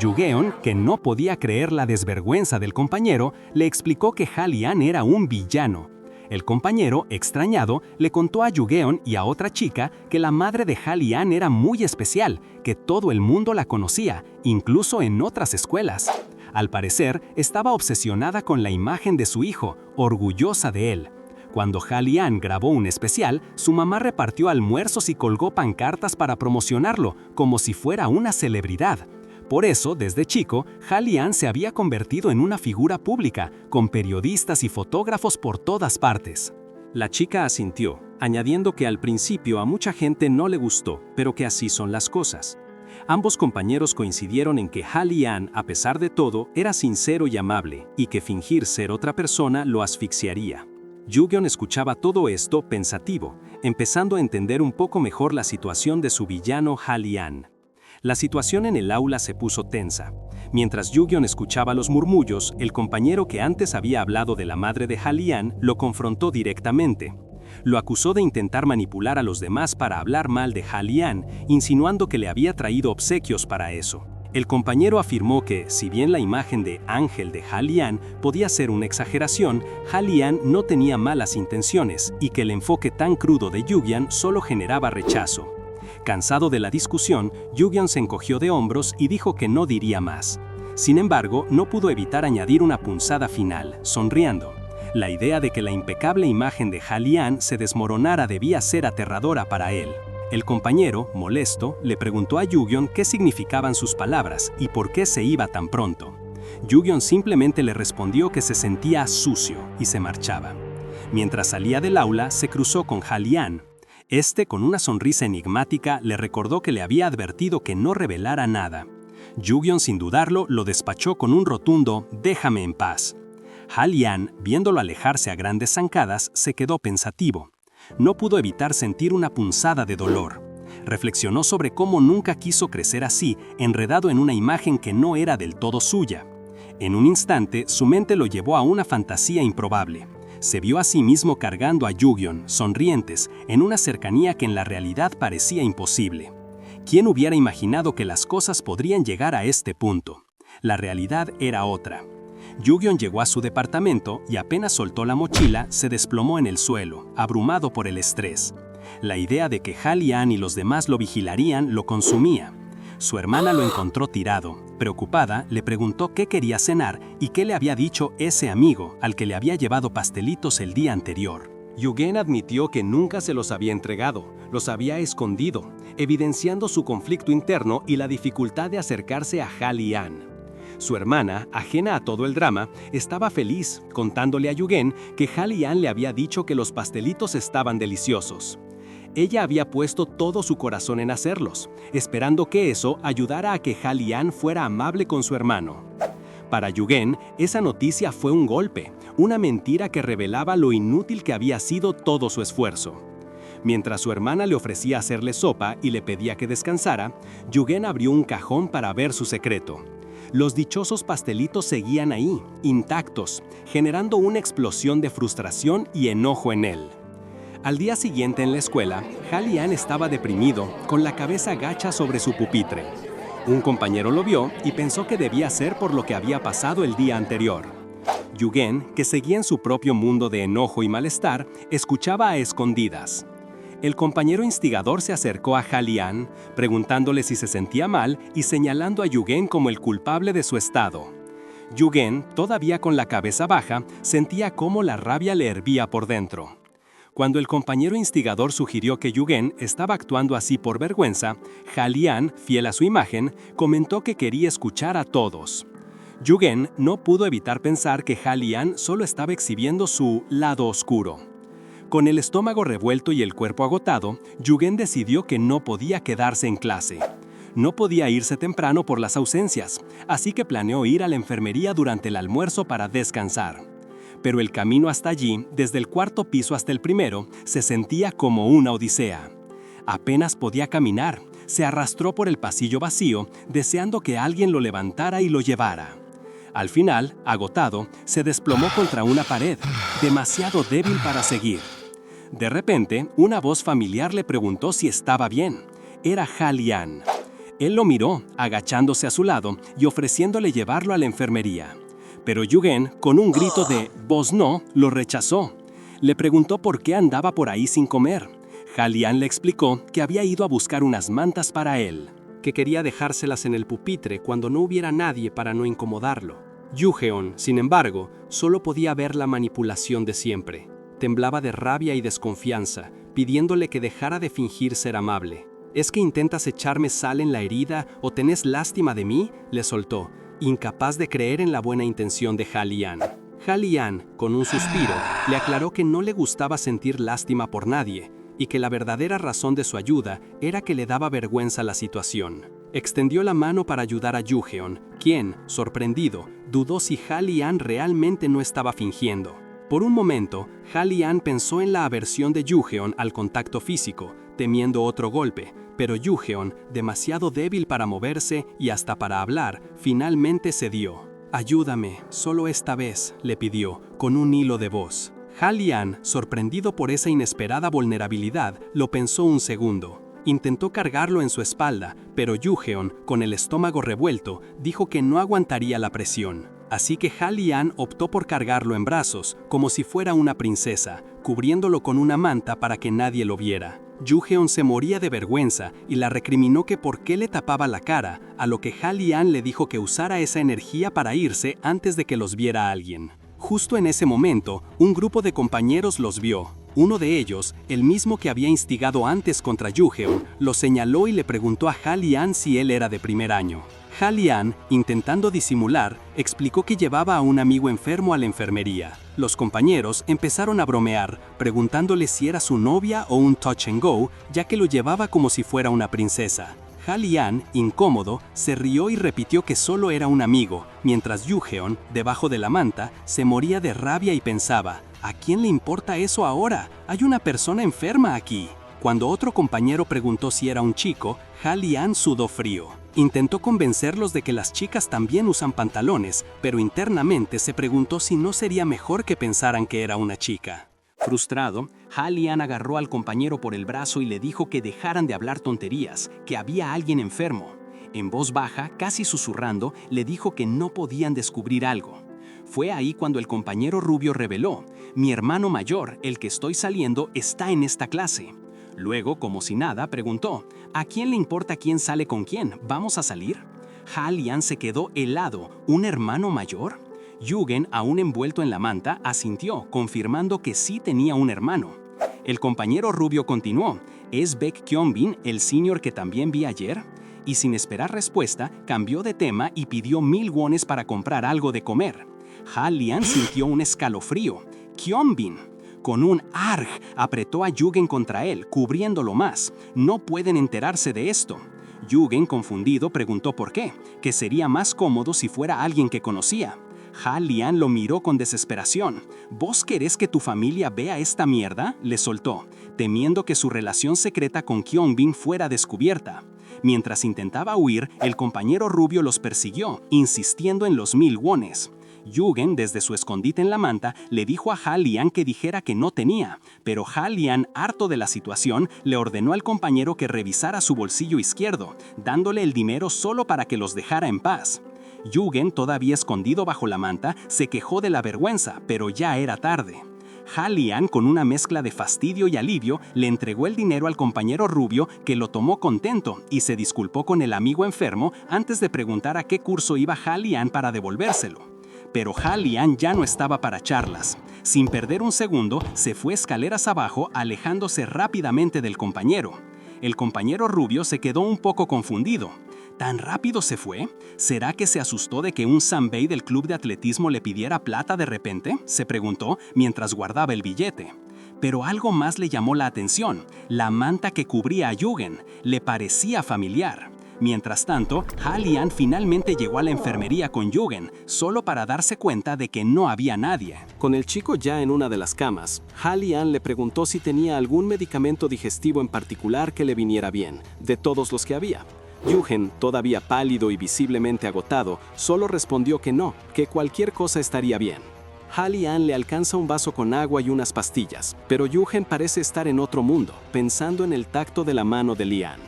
Yu-Geon, que no podía creer la desvergüenza del compañero, le explicó que Ha-Lian era un villano. El compañero, extrañado, le contó a Yu-Geon y a otra chica que la madre de Ha-Lian era muy especial, que todo el mundo la conocía, incluso en otras escuelas. Al parecer, estaba obsesionada con la imagen de su hijo, orgullosa de él. Cuando Ha-Lian grabó un especial, su mamá repartió almuerzos y colgó pancartas para promocionarlo, como si fuera una celebridad. Por eso, desde chico, Ha-Lian se había convertido en una figura pública, con periodistas y fotógrafos por todas partes. La chica asintió, añadiendo que al principio a mucha gente no le gustó, pero que así son las cosas. Ambos compañeros coincidieron en que Ha-Lian, a pesar de todo, era sincero y amable, y que fingir ser otra persona lo asfixiaría. Yu-Geon escuchaba todo esto pensativo, empezando a entender un poco mejor la situación de su villano Ha-Lian. La situación en el aula se puso tensa. Mientras Yu-Geon escuchaba los murmullos, el compañero que antes había hablado de la madre de Ha-Lian lo confrontó directamente. Lo acusó de intentar manipular a los demás para hablar mal de Ha-Lian, insinuando que le había traído obsequios para eso. El compañero afirmó que, si bien la imagen de ángel de Ha-Lian podía ser una exageración, Ha-Lian no tenía malas intenciones y que el enfoque tan crudo de Yu-Geon solo generaba rechazo. Cansado de la discusión, Yu-Geon se encogió de hombros y dijo que no diría más. Sin embargo, no pudo evitar añadir una punzada final, sonriendo. La idea de que la impecable imagen de Ha-Lian se desmoronara debía ser aterradora para él. El compañero, molesto, le preguntó a Yu-Geon qué significaban sus palabras y por qué se iba tan pronto. Yu-Geon simplemente le respondió que se sentía sucio y se marchaba. Mientras salía del aula, se cruzó con Ha-Lian. Este, con una sonrisa enigmática, le recordó que le había advertido que no revelara nada. Yu-Geon, sin dudarlo, lo despachó con un rotundo «déjame en paz». Ha-Lian, viéndolo alejarse a grandes zancadas, se quedó pensativo. No pudo evitar sentir una punzada de dolor. Reflexionó sobre cómo nunca quiso crecer así, enredado en una imagen que no era del todo suya. En un instante, su mente lo llevó a una fantasía improbable. Se vio a sí mismo cargando a Yu-Gi-Oh, sonrientes, en una cercanía que en la realidad parecía imposible. ¿Quién hubiera imaginado que las cosas podrían llegar a este punto? La realidad era otra. Yu-Gi-Oh llegó a su departamento y apenas soltó la mochila, se desplomó en el suelo, abrumado por el estrés. La idea de que Hal-Lian y los demás lo vigilarían lo consumía. Su hermana lo encontró tirado. Preocupada, le preguntó qué quería cenar y qué le había dicho ese amigo al que le había llevado pastelitos el día anterior. Yugen admitió que nunca se los había entregado, los había escondido, evidenciando su conflicto interno y la dificultad de acercarse a Hal-Lian. Su hermana, ajena a todo el drama, estaba feliz, contándole a Yugen que Hal-Lian le había dicho que los pastelitos estaban deliciosos. Ella había puesto todo su corazón en hacerlos, esperando que eso ayudara a que Hal-Lian fuera amable con su hermano. Para Yugen, esa noticia fue un golpe, una mentira que revelaba lo inútil que había sido todo su esfuerzo. Mientras su hermana le ofrecía hacerle sopa y le pedía que descansara, Yugen abrió un cajón para ver su secreto. Los dichosos pastelitos seguían ahí, intactos, generando una explosión de frustración y enojo en él. Al día siguiente en la escuela, Hal-Lian estaba deprimido, con la cabeza gacha sobre su pupitre. Un compañero lo vio y pensó que debía ser por lo que había pasado el día anterior. Yugen, que seguía en su propio mundo de enojo y malestar, escuchaba a escondidas. El compañero instigador se acercó a Hal-Lian, preguntándole si se sentía mal y señalando a Yugen como el culpable de su estado. Yugen, todavía con la cabeza baja, sentía cómo la rabia le hervía por dentro. Cuando el compañero instigador sugirió que Yugen estaba actuando así por vergüenza, Hal-Lian, fiel a su imagen, comentó que quería escuchar a todos. Yugen no pudo evitar pensar que Hal-Lian solo estaba exhibiendo su lado oscuro. Con el estómago revuelto y el cuerpo agotado, Yugen decidió que no podía quedarse en clase. No podía irse temprano por las ausencias, así que planeó ir a la enfermería durante el almuerzo para descansar. Pero el camino hasta allí, desde el cuarto piso hasta el primero, se sentía como una odisea. Apenas podía caminar, se arrastró por el pasillo vacío, deseando que alguien lo levantara y lo llevara. Al final, agotado, se desplomó contra una pared, demasiado débil para seguir. De repente, una voz familiar le preguntó si estaba bien. Era Hal-Lian. Él lo miró, agachándose a su lado y ofreciéndole llevarlo a la enfermería. Pero Yugen, con un grito de «vos no», lo rechazó. Le preguntó por qué andaba por ahí sin comer. Hal-Lian le explicó que había ido a buscar unas mantas para él, que quería dejárselas en el pupitre cuando no hubiera nadie para no incomodarlo. Yu-Geon, sin embargo, solo podía ver la manipulación de siempre. Temblaba de rabia y desconfianza, pidiéndole que dejara de fingir ser amable. «¿Es que intentas echarme sal en la herida o tenés lástima de mí?», le soltó, incapaz de creer en la buena intención de Hal-Lian. Hal-Lian, con un suspiro, le aclaró que no le gustaba sentir lástima por nadie y que la verdadera razón de su ayuda era que le daba vergüenza la situación. Extendió la mano para ayudar a Yu-Geon, quien, sorprendido, dudó si Hal-Lian realmente no estaba fingiendo. Por un momento, Hal-Lian pensó en la aversión de Yu-Geon al contacto físico, temiendo otro golpe, pero Yu-Geon, demasiado débil para moverse y hasta para hablar, finalmente cedió. «Ayúdame, solo esta vez», le pidió, con un hilo de voz. Hal-Lian, sorprendido por esa inesperada vulnerabilidad, lo pensó un segundo. Intentó cargarlo en su espalda, pero Yu-Geon, con el estómago revuelto, dijo que no aguantaría la presión. Así que Hal-Lian optó por cargarlo en brazos, como si fuera una princesa, cubriéndolo con una manta para que nadie lo viera. Yu-Geon se moría de vergüenza y la recriminó que por qué le tapaba la cara, a lo que Hal-Lian le dijo que usara esa energía para irse antes de que los viera alguien. Justo en ese momento, un grupo de compañeros los vio. Uno de ellos, el mismo que había instigado antes contra Yu-Geon, lo señaló y le preguntó a Hal-Lian si él era de primer año. Hal-Lian, intentando disimular, explicó que llevaba a un amigo enfermo a la enfermería. Los compañeros empezaron a bromear, preguntándole si era su novia o un touch and go, ya que lo llevaba como si fuera una princesa. Hal-Lian, incómodo, se rió y repitió que solo era un amigo, mientras Yu-Geon, debajo de la manta, se moría de rabia y pensaba: ¿A quién le importa eso ahora? Hay una persona enferma aquí. Cuando otro compañero preguntó si era un chico, Ha Lian sudó frío. Intentó convencerlos de que las chicas también usan pantalones, pero internamente se preguntó si no sería mejor que pensaran que era una chica. Frustrado, Ha Lian agarró al compañero por el brazo y le dijo que dejaran de hablar tonterías, que había alguien enfermo. En voz baja, casi susurrando, le dijo que no podían descubrir algo. Fue ahí cuando el compañero rubio reveló: «Mi hermano mayor, el que estoy saliendo, está en esta clase». Luego, como si nada, preguntó: «¿A quién le importa quién sale con quién? ¿Vamos a salir?». Ha Lian se quedó helado. ¿Un hermano mayor? Yugen, aún envuelto en la manta, asintió, confirmando que sí tenía un hermano. El compañero rubio continuó: «¿Es Baek Kyung-bin el senior que también vi ayer?». Y sin esperar respuesta, cambió de tema y pidió 1000 wones para comprar algo de comer. Ha Lian sintió un escalofrío. «Kyung-bin». Con un arg, apretó a Yugen contra él, cubriéndolo más. «No pueden enterarse de esto». Yugen, confundido, preguntó por qué, que sería más cómodo si fuera alguien que conocía. Ha Lian lo miró con desesperación. «¿Vos querés que tu familia vea esta mierda?», le soltó, temiendo que su relación secreta con Kyung-bin fuera descubierta. Mientras intentaba huir, el compañero rubio los persiguió, insistiendo en los 1000 wones. Yugen, desde su escondite en la manta, le dijo a Ha Lian que dijera que no tenía, pero Ha Lian, harto de la situación, le ordenó al compañero que revisara su bolsillo izquierdo, dándole el dinero solo para que los dejara en paz. Yugen, todavía escondido bajo la manta, se quejó de la vergüenza, pero ya era tarde. Ha Lian, con una mezcla de fastidio y alivio, le entregó el dinero al compañero rubio, que lo tomó contento y se disculpó con el amigo enfermo antes de preguntar a qué curso iba Ha Lian para devolvérselo. Pero Ha Lian ya no estaba para charlas. Sin perder un segundo, se fue escaleras abajo, alejándose rápidamente del compañero. El compañero rubio se quedó un poco confundido. ¿Tan rápido se fue? ¿Será que se asustó de que un sanbei del club de atletismo le pidiera plata de repente?, se preguntó mientras guardaba el billete. Pero algo más le llamó la atención. La manta que cubría a Yugen le parecía familiar. Mientras tanto, Ha Lian finalmente llegó a la enfermería con Yugen, solo para darse cuenta de que no había nadie. Con el chico ya en una de las camas, Ha Lian le preguntó si tenía algún medicamento digestivo en particular que le viniera bien, de todos los que había. Yugen, todavía pálido y visiblemente agotado, solo respondió que no, que cualquier cosa estaría bien. Ha Lian le alcanza un vaso con agua y unas pastillas, pero Yugen parece estar en otro mundo, pensando en el tacto de la mano de Lian.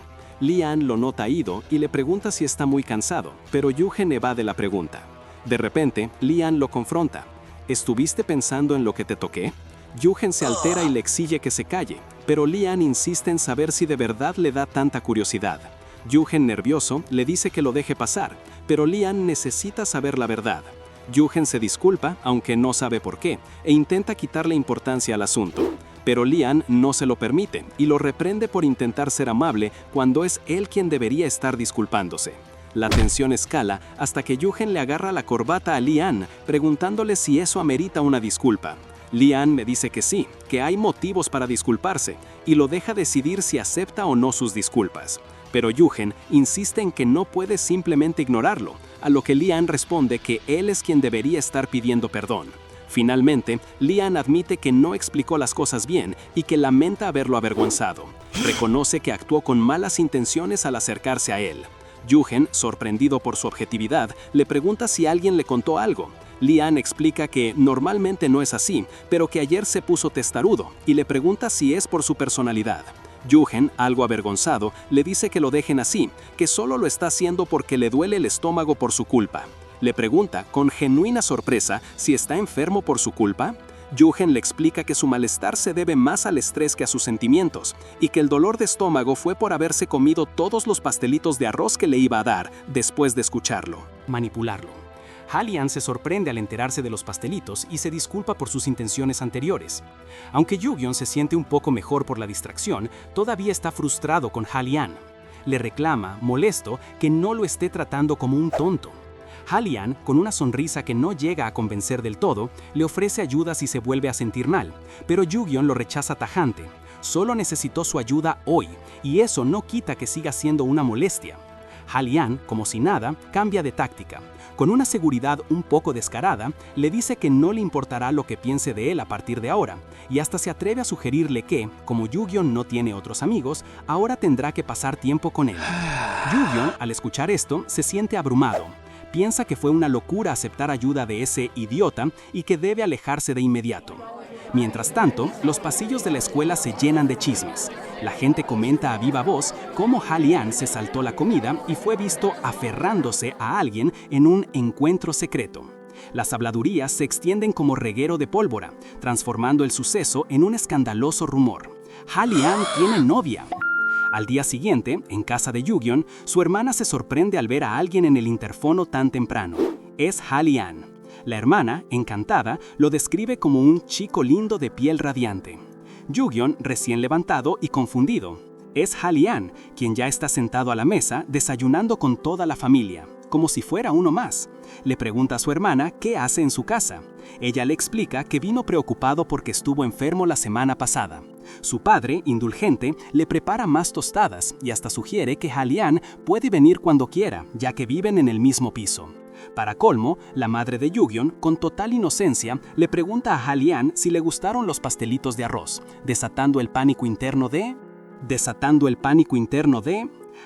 Lian lo nota ido y le pregunta si está muy cansado, pero Yugen evade la pregunta. De repente, Lian lo confronta. ¿Estuviste pensando en lo que te toqué? Yugen se altera y le exige que se calle, pero Lian insiste en saber si de verdad le da tanta curiosidad. Yugen, nervioso, le dice que lo deje pasar, pero Lian necesita saber la verdad. Yugen se disculpa, aunque no sabe por qué, e intenta quitarle importancia al asunto. Pero Lian no se lo permite y lo reprende por intentar ser amable cuando es él quien debería estar disculpándose. La tensión escala hasta que Yugen le agarra la corbata a Lian, preguntándole si eso amerita una disculpa. Lian me dice que sí, que hay motivos para disculparse, y lo deja decidir si acepta o no sus disculpas. Pero Yugen insiste en que no puede simplemente ignorarlo, a lo que Lian responde que él es quien debería estar pidiendo perdón. Finalmente, Lian admite que no explicó las cosas bien y que lamenta haberlo avergonzado. Reconoce que actuó con malas intenciones al acercarse a él. Yugen, sorprendido por su objetividad, le pregunta si alguien le contó algo. Lian explica que normalmente no es así, pero que ayer se puso testarudo y le pregunta si es por su personalidad. Yugen, algo avergonzado, le dice que lo dejen así, que solo lo está haciendo porque le duele el estómago por su culpa. Le pregunta, con genuina sorpresa, si está enfermo por su culpa. Yugen le explica que su malestar se debe más al estrés que a sus sentimientos, y que el dolor de estómago fue por haberse comido todos los pastelitos de arroz que le iba a dar después de escucharlo. Manipularlo. Ha Lian se sorprende al enterarse de los pastelitos y se disculpa por sus intenciones anteriores. Aunque Yugen se siente un poco mejor por la distracción, todavía está frustrado con Ha Lian. Le reclama, molesto, que no lo esté tratando como un tonto. Ha Lian, con una sonrisa que no llega a convencer del todo, le ofrece ayuda si se vuelve a sentir mal, pero Yugen lo rechaza tajante. Solo necesitó su ayuda hoy, y eso no quita que siga siendo una molestia. Ha-lian, como si nada, cambia de táctica. Con una seguridad un poco descarada, le dice que no le importará lo que piense de él a partir de ahora, y hasta se atreve a sugerirle que, como Yu-Gyeon no tiene otros amigos, ahora tendrá que pasar tiempo con él. Yu-Gyeon, al escuchar esto, se siente abrumado. Piensa que fue una locura aceptar ayuda de ese idiota y que debe alejarse de inmediato. Mientras tanto, los pasillos de la escuela se llenan de chismes. La gente comenta a viva voz cómo Ha-lian se saltó la comida y fue visto aferrándose a alguien en un encuentro secreto. Las habladurías se extienden como reguero de pólvora, transformando el suceso en un escandaloso rumor. Ha-lian tiene novia. Al día siguiente, en casa de Yu-Gyeon, su hermana se sorprende al ver a alguien en el interfono tan temprano. Es Ha-lian. La hermana, encantada, lo describe como un chico lindo de piel radiante. Yu-Gyeon, recién levantado y confundido. Es Ha-lian, quien ya está sentado a la mesa, desayunando con toda la familia, como si fuera uno más. Le pregunta a su hermana qué hace en su casa. Ella le explica que vino preocupado porque estuvo enfermo la semana pasada. Su padre, indulgente, le prepara más tostadas y hasta sugiere que Ha-lian puede venir cuando quiera, ya que viven en el mismo piso. Para colmo, la madre de Yu-Gyeon, con total inocencia, le pregunta a Ha-lian si le gustaron los pastelitos de arroz, desatando el pánico interno de...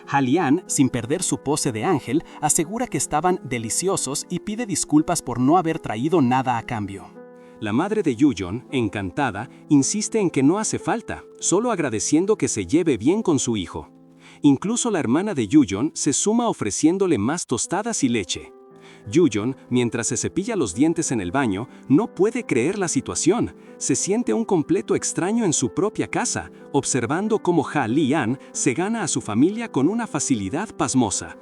Ha-lian, sin perder su pose de ángel, asegura que estaban deliciosos y pide disculpas por no haber traído nada a cambio. La madre de Yu-Gyeon, encantada, insiste en que no hace falta, solo agradeciendo que se lleve bien con su hijo. Incluso la hermana de Yu-Gyeon se suma ofreciéndole más tostadas y leche. Yu-Gyeon, mientras se cepilla los dientes en el baño, no puede creer la situación. Se siente un completo extraño en su propia casa, observando cómo Ha-lian se gana a su familia con una facilidad pasmosa.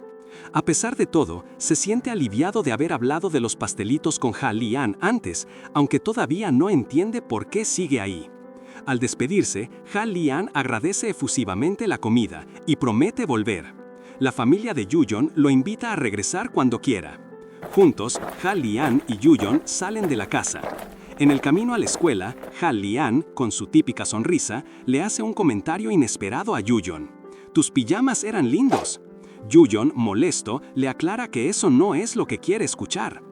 A pesar de todo, se siente aliviado de haber hablado de los pastelitos con Ha-lian antes, aunque todavía no entiende por qué sigue ahí. Al despedirse, Ha-lian agradece efusivamente la comida y promete volver. La familia de Yu-Gyeon lo invita a regresar cuando quiera. Juntos, Ha-lian y Yu-Gyeon salen de la casa. En el camino a la escuela, Ha-lian, con su típica sonrisa, le hace un comentario inesperado a Yu-Gyeon. «Tus pijamas eran lindos». Yu-Gyeon, molesto, le aclara que eso no es lo que quiere escuchar.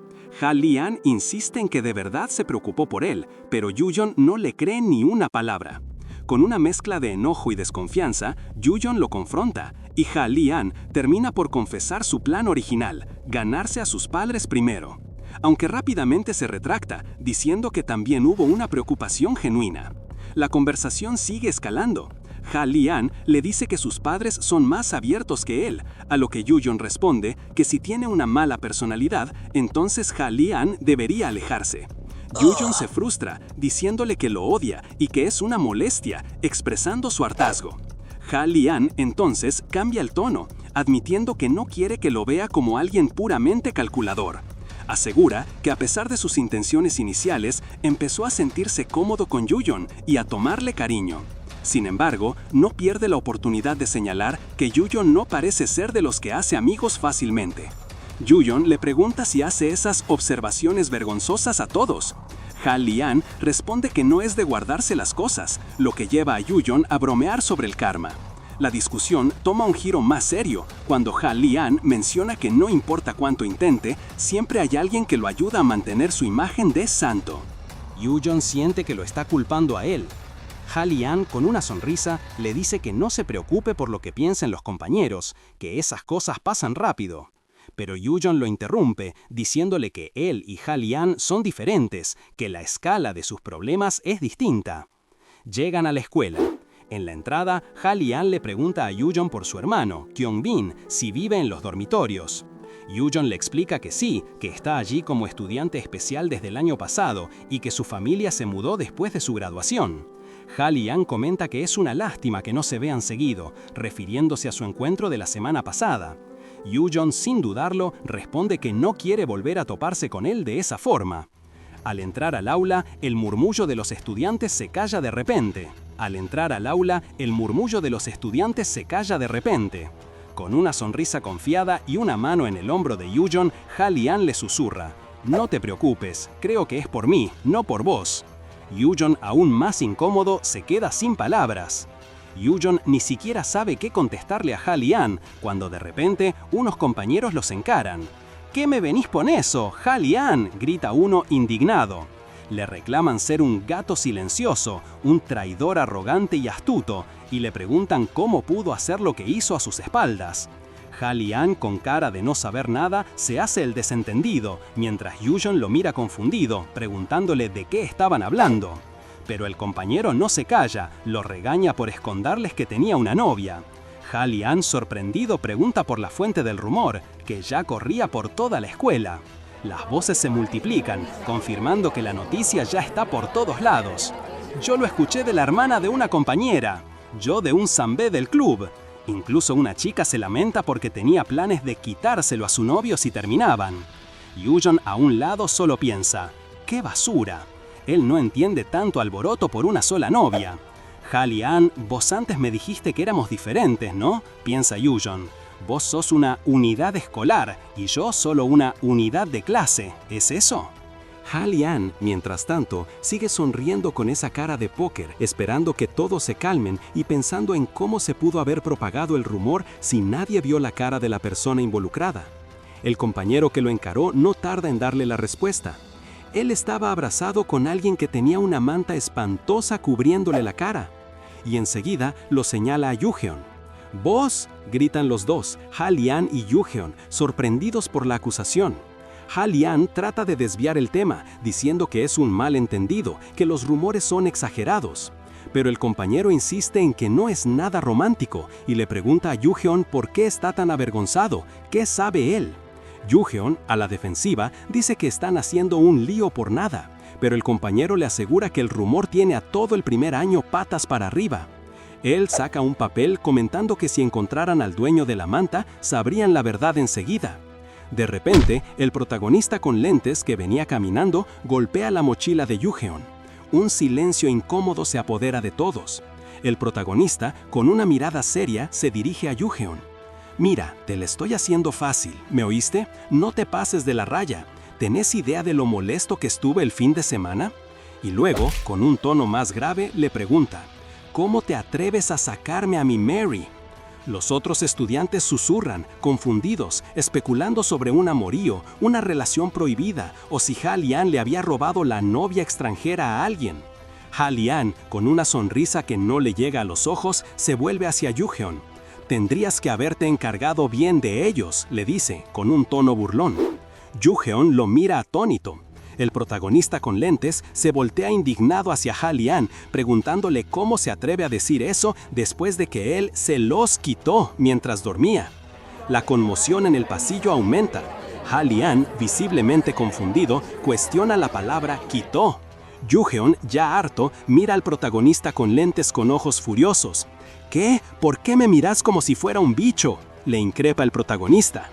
Ha-lian insiste en que de verdad se preocupó por él, pero Yu-Gyeon no le cree ni una palabra. Con una mezcla de enojo y desconfianza, Yu-Gyeon lo confronta, y Ha-lian termina por confesar su plan original, ganarse a sus padres primero. Aunque rápidamente se retracta, diciendo que también hubo una preocupación genuina. La conversación sigue escalando. Ha-lian le dice que sus padres son más abiertos que él, a lo que Yu-Gyeon responde que si tiene una mala personalidad, entonces Ha-lian debería alejarse. Yu-Gyeon se frustra, diciéndole que lo odia y que es una molestia, expresando su hartazgo. Ha-lian entonces cambia el tono, admitiendo que no quiere que lo vea como alguien puramente calculador. Asegura que a pesar de sus intenciones iniciales, empezó a sentirse cómodo con Yu-Gyeon y a tomarle cariño. Sin embargo, no pierde la oportunidad de señalar que Yu-Gyeon no parece ser de los que hace amigos fácilmente. Yu-Gyeon le pregunta si hace esas observaciones vergonzosas a todos. Ha-lian responde que no es de guardarse las cosas, lo que lleva a Yu-Gyeon a bromear sobre el karma. La discusión toma un giro más serio cuando Ha-lian menciona que no importa cuánto intente, siempre hay alguien que lo ayuda a mantener su imagen de santo. Yu-Gyeon siente que lo está culpando a él. Ha-lian, con una sonrisa, le dice que no se preocupe por lo que piensen los compañeros, que esas cosas pasan rápido. Pero Yu-Gyeon lo interrumpe, diciéndole que él y Ha-lian son diferentes, que la escala de sus problemas es distinta. Llegan a la escuela. En la entrada, Ha-lian le pregunta a Yu-Gyeon por su hermano, Kyung-bin, si vive en los dormitorios. Yu-Gyeon le explica que sí, que está allí como estudiante especial desde el año pasado y que su familia se mudó después de su graduación. Ha-lian comenta que es una lástima que no se vean seguido, refiriéndose a su encuentro de la semana pasada. Yu-Gyeon, sin dudarlo, responde que no quiere volver a toparse con él de esa forma. Al entrar al aula, el murmullo de los estudiantes se calla de repente. Con una sonrisa confiada y una mano en el hombro de Yu-Gyeon, Ha-lian le susurra: «No te preocupes, creo que es por mí, no por vos». Yu-Gyeon, aún más incómodo, se queda sin palabras. Yujon ni siquiera sabe qué contestarle a Ha-Lian, cuando de repente unos compañeros los encaran. ¿Qué me venís con eso, Ha-Lian?, grita uno indignado. Le reclaman ser un gato silencioso, un traidor arrogante y astuto, y le preguntan cómo pudo hacer lo que hizo a sus espaldas. Ha-Lian, con cara de no saber nada, se hace el desentendido, mientras Yujon lo mira confundido, preguntándole de qué estaban hablando. Pero el compañero no se calla, lo regaña por esconderles que tenía una novia. Ha-Lian, sorprendido, pregunta por la fuente del rumor, que ya corría por toda la escuela. Las voces se multiplican, confirmando que la noticia ya está por todos lados. Yo lo escuché de la hermana de una compañera, yo de un zambé del club. Incluso una chica se lamenta porque tenía planes de quitárselo a su novio si terminaban. Yujon a un lado solo piensa, ¡qué basura! Él no entiende tanto alboroto por una sola novia. Ha-Lian, vos antes me dijiste que éramos diferentes, ¿no?, piensa Yujon. Vos sos una unidad escolar y yo solo una unidad de clase, ¿es eso? Ha-Lian, mientras tanto, sigue sonriendo con esa cara de póker, esperando que todos se calmen y pensando en cómo se pudo haber propagado el rumor si nadie vio la cara de la persona involucrada. El compañero que lo encaró no tarda en darle la respuesta. Él estaba abrazado con alguien que tenía una manta espantosa cubriéndole la cara. Y enseguida lo señala a Yujeon. «¡Vos!», gritan los dos, Ha-Lian y Yujeon, sorprendidos por la acusación. Ha-Lian trata de desviar el tema, diciendo que es un malentendido, que los rumores son exagerados. Pero el compañero insiste en que no es nada romántico y le pregunta a Yujeon por qué está tan avergonzado, qué sabe él. Yujeon, a la defensiva, dice que están haciendo un lío por nada, pero el compañero le asegura que el rumor tiene a todo el primer año patas para arriba. Él saca un papel comentando que si encontraran al dueño de la manta, sabrían la verdad enseguida. De repente, el protagonista con lentes que venía caminando golpea la mochila de Yujeon. Un silencio incómodo se apodera de todos. El protagonista, con una mirada seria, se dirige a Yujeon. «Mira, te la estoy haciendo fácil, ¿me oíste? No te pases de la raya. ¿Tenés idea de lo molesto que estuve el fin de semana?». Y luego, con un tono más grave, le pregunta, «¿Cómo te atreves a sacarme a mi Mary?». Los otros estudiantes susurran, confundidos, especulando sobre un amorío, una relación prohibida, o si Ha-Lian le había robado la novia extranjera a alguien. Ha-Lian, con una sonrisa que no le llega a los ojos, se vuelve hacia Yujeon. «Tendrías que haberte encargado bien de ellos», le dice, con un tono burlón. Yujeon lo mira atónito. El protagonista con lentes se voltea indignado hacia Ha-Lian, preguntándole cómo se atreve a decir eso después de que él se los quitó mientras dormía. La conmoción en el pasillo aumenta. Ha-Lian, visiblemente confundido, cuestiona la palabra quitó. Yujeon, ya harto, mira al protagonista con lentes con ojos furiosos. «¿Qué? ¿Por qué me mirás como si fuera un bicho?», le increpa el protagonista.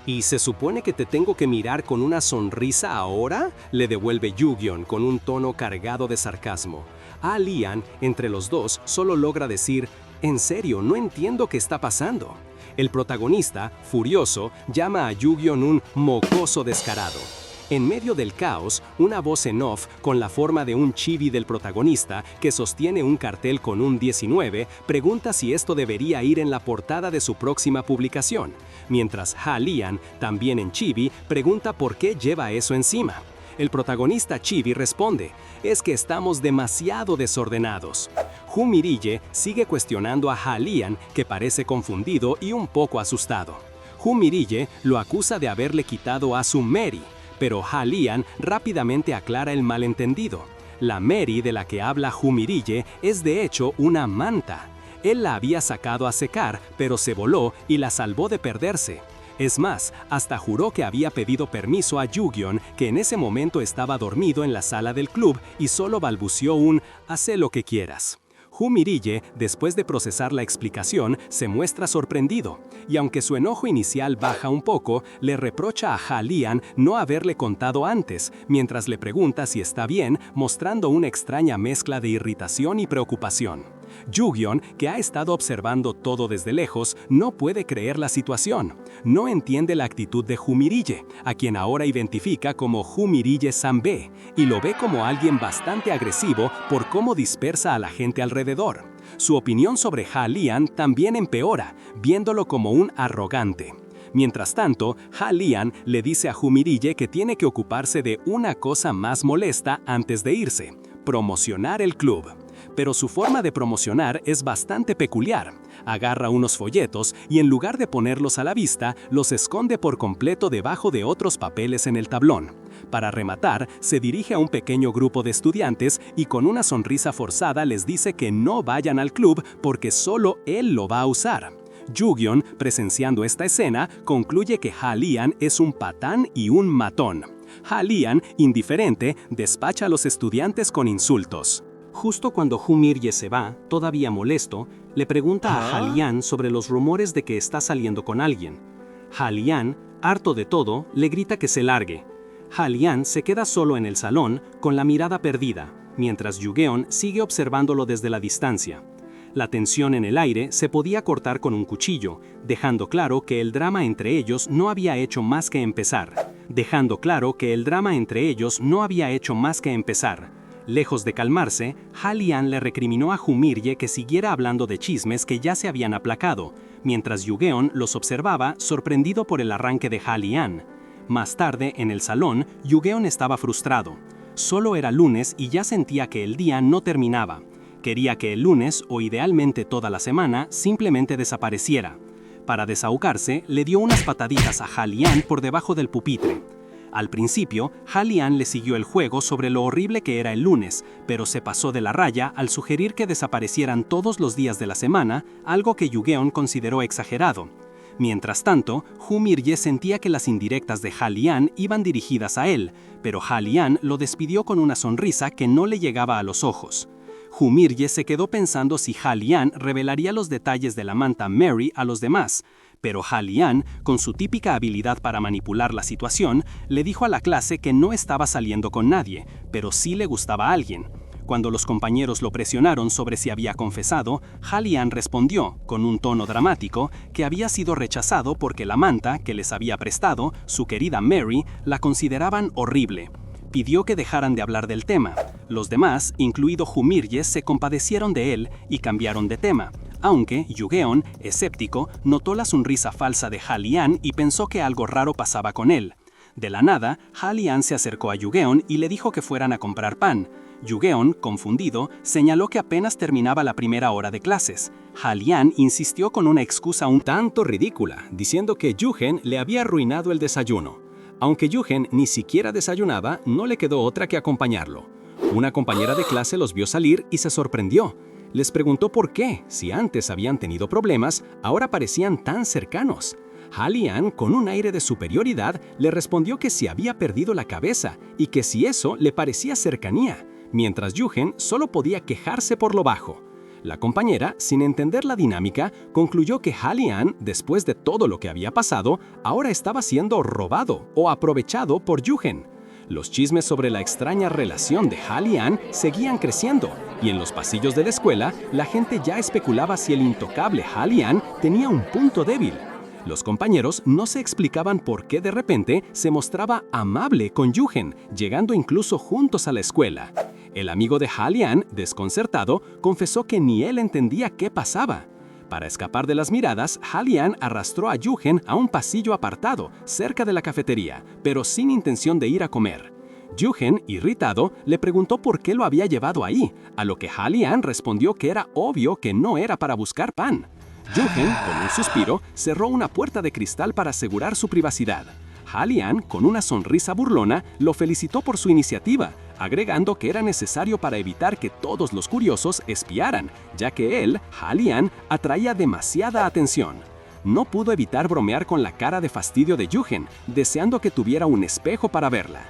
«¿Y se supone que te tengo que mirar con una sonrisa ahora?», le devuelve Yujeon con un tono cargado de sarcasmo. Ha-Lian, entre los dos, solo logra decir, «En serio, no entiendo qué está pasando». El protagonista, furioso, llama a Yujeon un mocoso descarado. En medio del caos, una voz en off con la forma de un chibi del protagonista que sostiene un cartel con un 19 pregunta si esto debería ir en la portada de su próxima publicación, mientras Ha-Lian, también en chibi, pregunta por qué lleva eso encima. El protagonista chibi responde, «Es que estamos demasiado desordenados». Hu-Mirille sigue cuestionando a Ha-Lian, que parece confundido y un poco asustado. Hu-Mirille lo acusa de haberle quitado a su Mary, pero Ha-Lian rápidamente aclara el malentendido. La Mary de la que habla Hu-Mirille es de hecho una manta. Él la había sacado a secar, pero se voló y la salvó de perderse. Es más, hasta juró que había pedido permiso a Yujeon, que en ese momento estaba dormido en la sala del club y solo balbuceó un «haz lo que quieras». Hu-Mirille, después de procesar la explicación, se muestra sorprendido, y aunque su enojo inicial baja un poco, le reprocha a Ha-Lian no haberle contado antes, mientras le pregunta si está bien, mostrando una extraña mezcla de irritación y preocupación. Yujeon, que ha estado observando todo desde lejos, no puede creer la situación. No entiende la actitud de Hu-Mirille, a quien ahora identifica como Hu-Mirille Sanbe, y lo ve como alguien bastante agresivo por cómo dispersa a la gente alrededor. Su opinión sobre Ha-Lian también empeora, viéndolo como un arrogante. Mientras tanto, Ha-Lian le dice a Humirille que tiene que ocuparse de una cosa más molesta antes de irse: promocionar el club. Pero su forma de promocionar es bastante peculiar. Agarra unos folletos y en lugar de ponerlos a la vista, los esconde por completo debajo de otros papeles en el tablón. Para rematar, se dirige a un pequeño grupo de estudiantes y con una sonrisa forzada les dice que no vayan al club porque solo él lo va a usar. Yu-Geon, presenciando esta escena, concluye que Ha-Lian es un patán y un matón. Ha-Lian, indiferente, despacha a los estudiantes con insultos. Justo cuando Humirye se va, todavía molesto, le pregunta a Ha-Lian sobre los rumores de que está saliendo con alguien. Ha-Lian, harto de todo, le grita que se largue. Ha-Lian se queda solo en el salón, con la mirada perdida, mientras Yu-Geon sigue observándolo desde la distancia. La tensión en el aire se podía cortar con un cuchillo, dejando claro que el drama entre ellos no había hecho más que empezar. Lejos de calmarse, Ha-Lian le recriminó a Humirye que siguiera hablando de chismes que ya se habían aplacado, mientras Yu-Geon los observaba sorprendido por el arranque de Ha-Lian. Más tarde, en el salón, Yu-Geon estaba frustrado. Solo era lunes y ya sentía que el día no terminaba. Quería que el lunes, o idealmente toda la semana, simplemente desapareciera. Para desahogarse, le dio unas pataditas a Ha-Lian por debajo del pupitre. Al principio, Ha-Lian le siguió el juego sobre lo horrible que era el lunes, pero se pasó de la raya al sugerir que desaparecieran todos los días de la semana, algo que Yu-Geon consideró exagerado. Mientras tanto, Humirye sentía que las indirectas de Ha-Lian iban dirigidas a él, pero Ha-Lian lo despidió con una sonrisa que no le llegaba a los ojos. Humirye se quedó pensando si Ha-Lian revelaría los detalles de la manta Mary a los demás, pero Ha-Lian, con su típica habilidad para manipular la situación, le dijo a la clase que no estaba saliendo con nadie, pero sí le gustaba a alguien. Cuando los compañeros lo presionaron sobre si había confesado, Ha-Lian respondió, con un tono dramático, que había sido rechazado porque la manta que les había prestado, su querida Mary, la consideraban horrible. Pidió que dejaran de hablar del tema. Los demás, incluido Humirye, se compadecieron de él y cambiaron de tema, aunque Yu-Geon, escéptico, notó la sonrisa falsa de Ha-Lian y pensó que algo raro pasaba con él. De la nada, Ha-Lian se acercó a Yu-Geon y le dijo que fueran a comprar pan. Yu-Geon, confundido, señaló que apenas terminaba la primera hora de clases. Ha-Lian insistió con una excusa un tanto ridícula, diciendo que Yu-Gen le había arruinado el desayuno. Aunque Yu-Gen ni siquiera desayunaba, no le quedó otra que acompañarlo. Una compañera de clase los vio salir y se sorprendió. Les preguntó por qué, si antes habían tenido problemas, ahora parecían tan cercanos. Ha-Lian, con un aire de superioridad, le respondió que si había perdido la cabeza y que si eso le parecía cercanía, mientras Yu-Gen solo podía quejarse por lo bajo. La compañera, sin entender la dinámica, concluyó que Ha-Lian, después de todo lo que había pasado, ahora estaba siendo robado o aprovechado por Yu-Gen. Los chismes sobre la extraña relación de Ha-Lian seguían creciendo, y en los pasillos de la escuela, la gente ya especulaba si el intocable Ha-Lian tenía un punto débil. Los compañeros no se explicaban por qué de repente se mostraba amable con Yu-Gen, llegando incluso juntos a la escuela. El amigo de Ha-Lian, desconcertado, confesó que ni él entendía qué pasaba. Para escapar de las miradas, Ha-Lian arrastró a Yu-Gen a un pasillo apartado, cerca de la cafetería, pero sin intención de ir a comer. Yu-Gen, irritado, le preguntó por qué lo había llevado ahí, a lo que Ha-Lian respondió que era obvio que no era para buscar pan. Yu-Gen, con un suspiro, cerró una puerta de cristal para asegurar su privacidad. Ha-Lian, con una sonrisa burlona, lo felicitó por su iniciativa, agregando que era necesario para evitar que todos los curiosos espiaran, ya que él, Ha-Lian, atraía demasiada atención. No pudo evitar bromear con la cara de fastidio de Yu-Gen, deseando que tuviera un espejo para verla.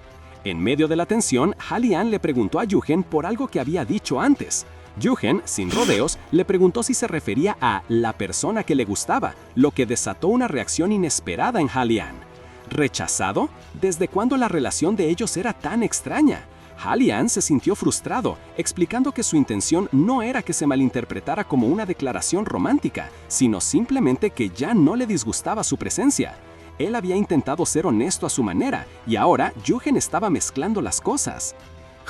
En medio de la tensión, Ha-Lian le preguntó a Yu-Gen por algo que había dicho antes. Yu-Gen, sin rodeos, le preguntó si se refería a la persona que le gustaba, lo que desató una reacción inesperada en Ha-Lian. ¿Rechazado? ¿Desde cuándo la relación de ellos era tan extraña? Ha-Lian se sintió frustrado, explicando que su intención no era que se malinterpretara como una declaración romántica, sino simplemente que ya no le disgustaba su presencia. Él había intentado ser honesto a su manera, y ahora Yu-Gen estaba mezclando las cosas.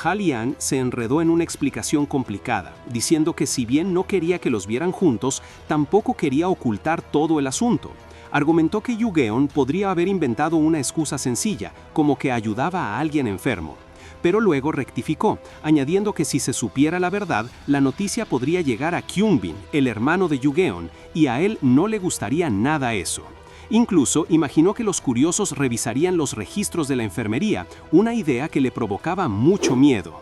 Ha-Lian se enredó en una explicación complicada, diciendo que si bien no quería que los vieran juntos, tampoco quería ocultar todo el asunto. Argumentó que Yu-geon podría haber inventado una excusa sencilla, como que ayudaba a alguien enfermo. Pero luego rectificó, añadiendo que si se supiera la verdad, la noticia podría llegar a Kyungbin, el hermano de Yu-geon, y a él no le gustaría nada eso. Incluso imaginó que los curiosos revisarían los registros de la enfermería, una idea que le provocaba mucho miedo.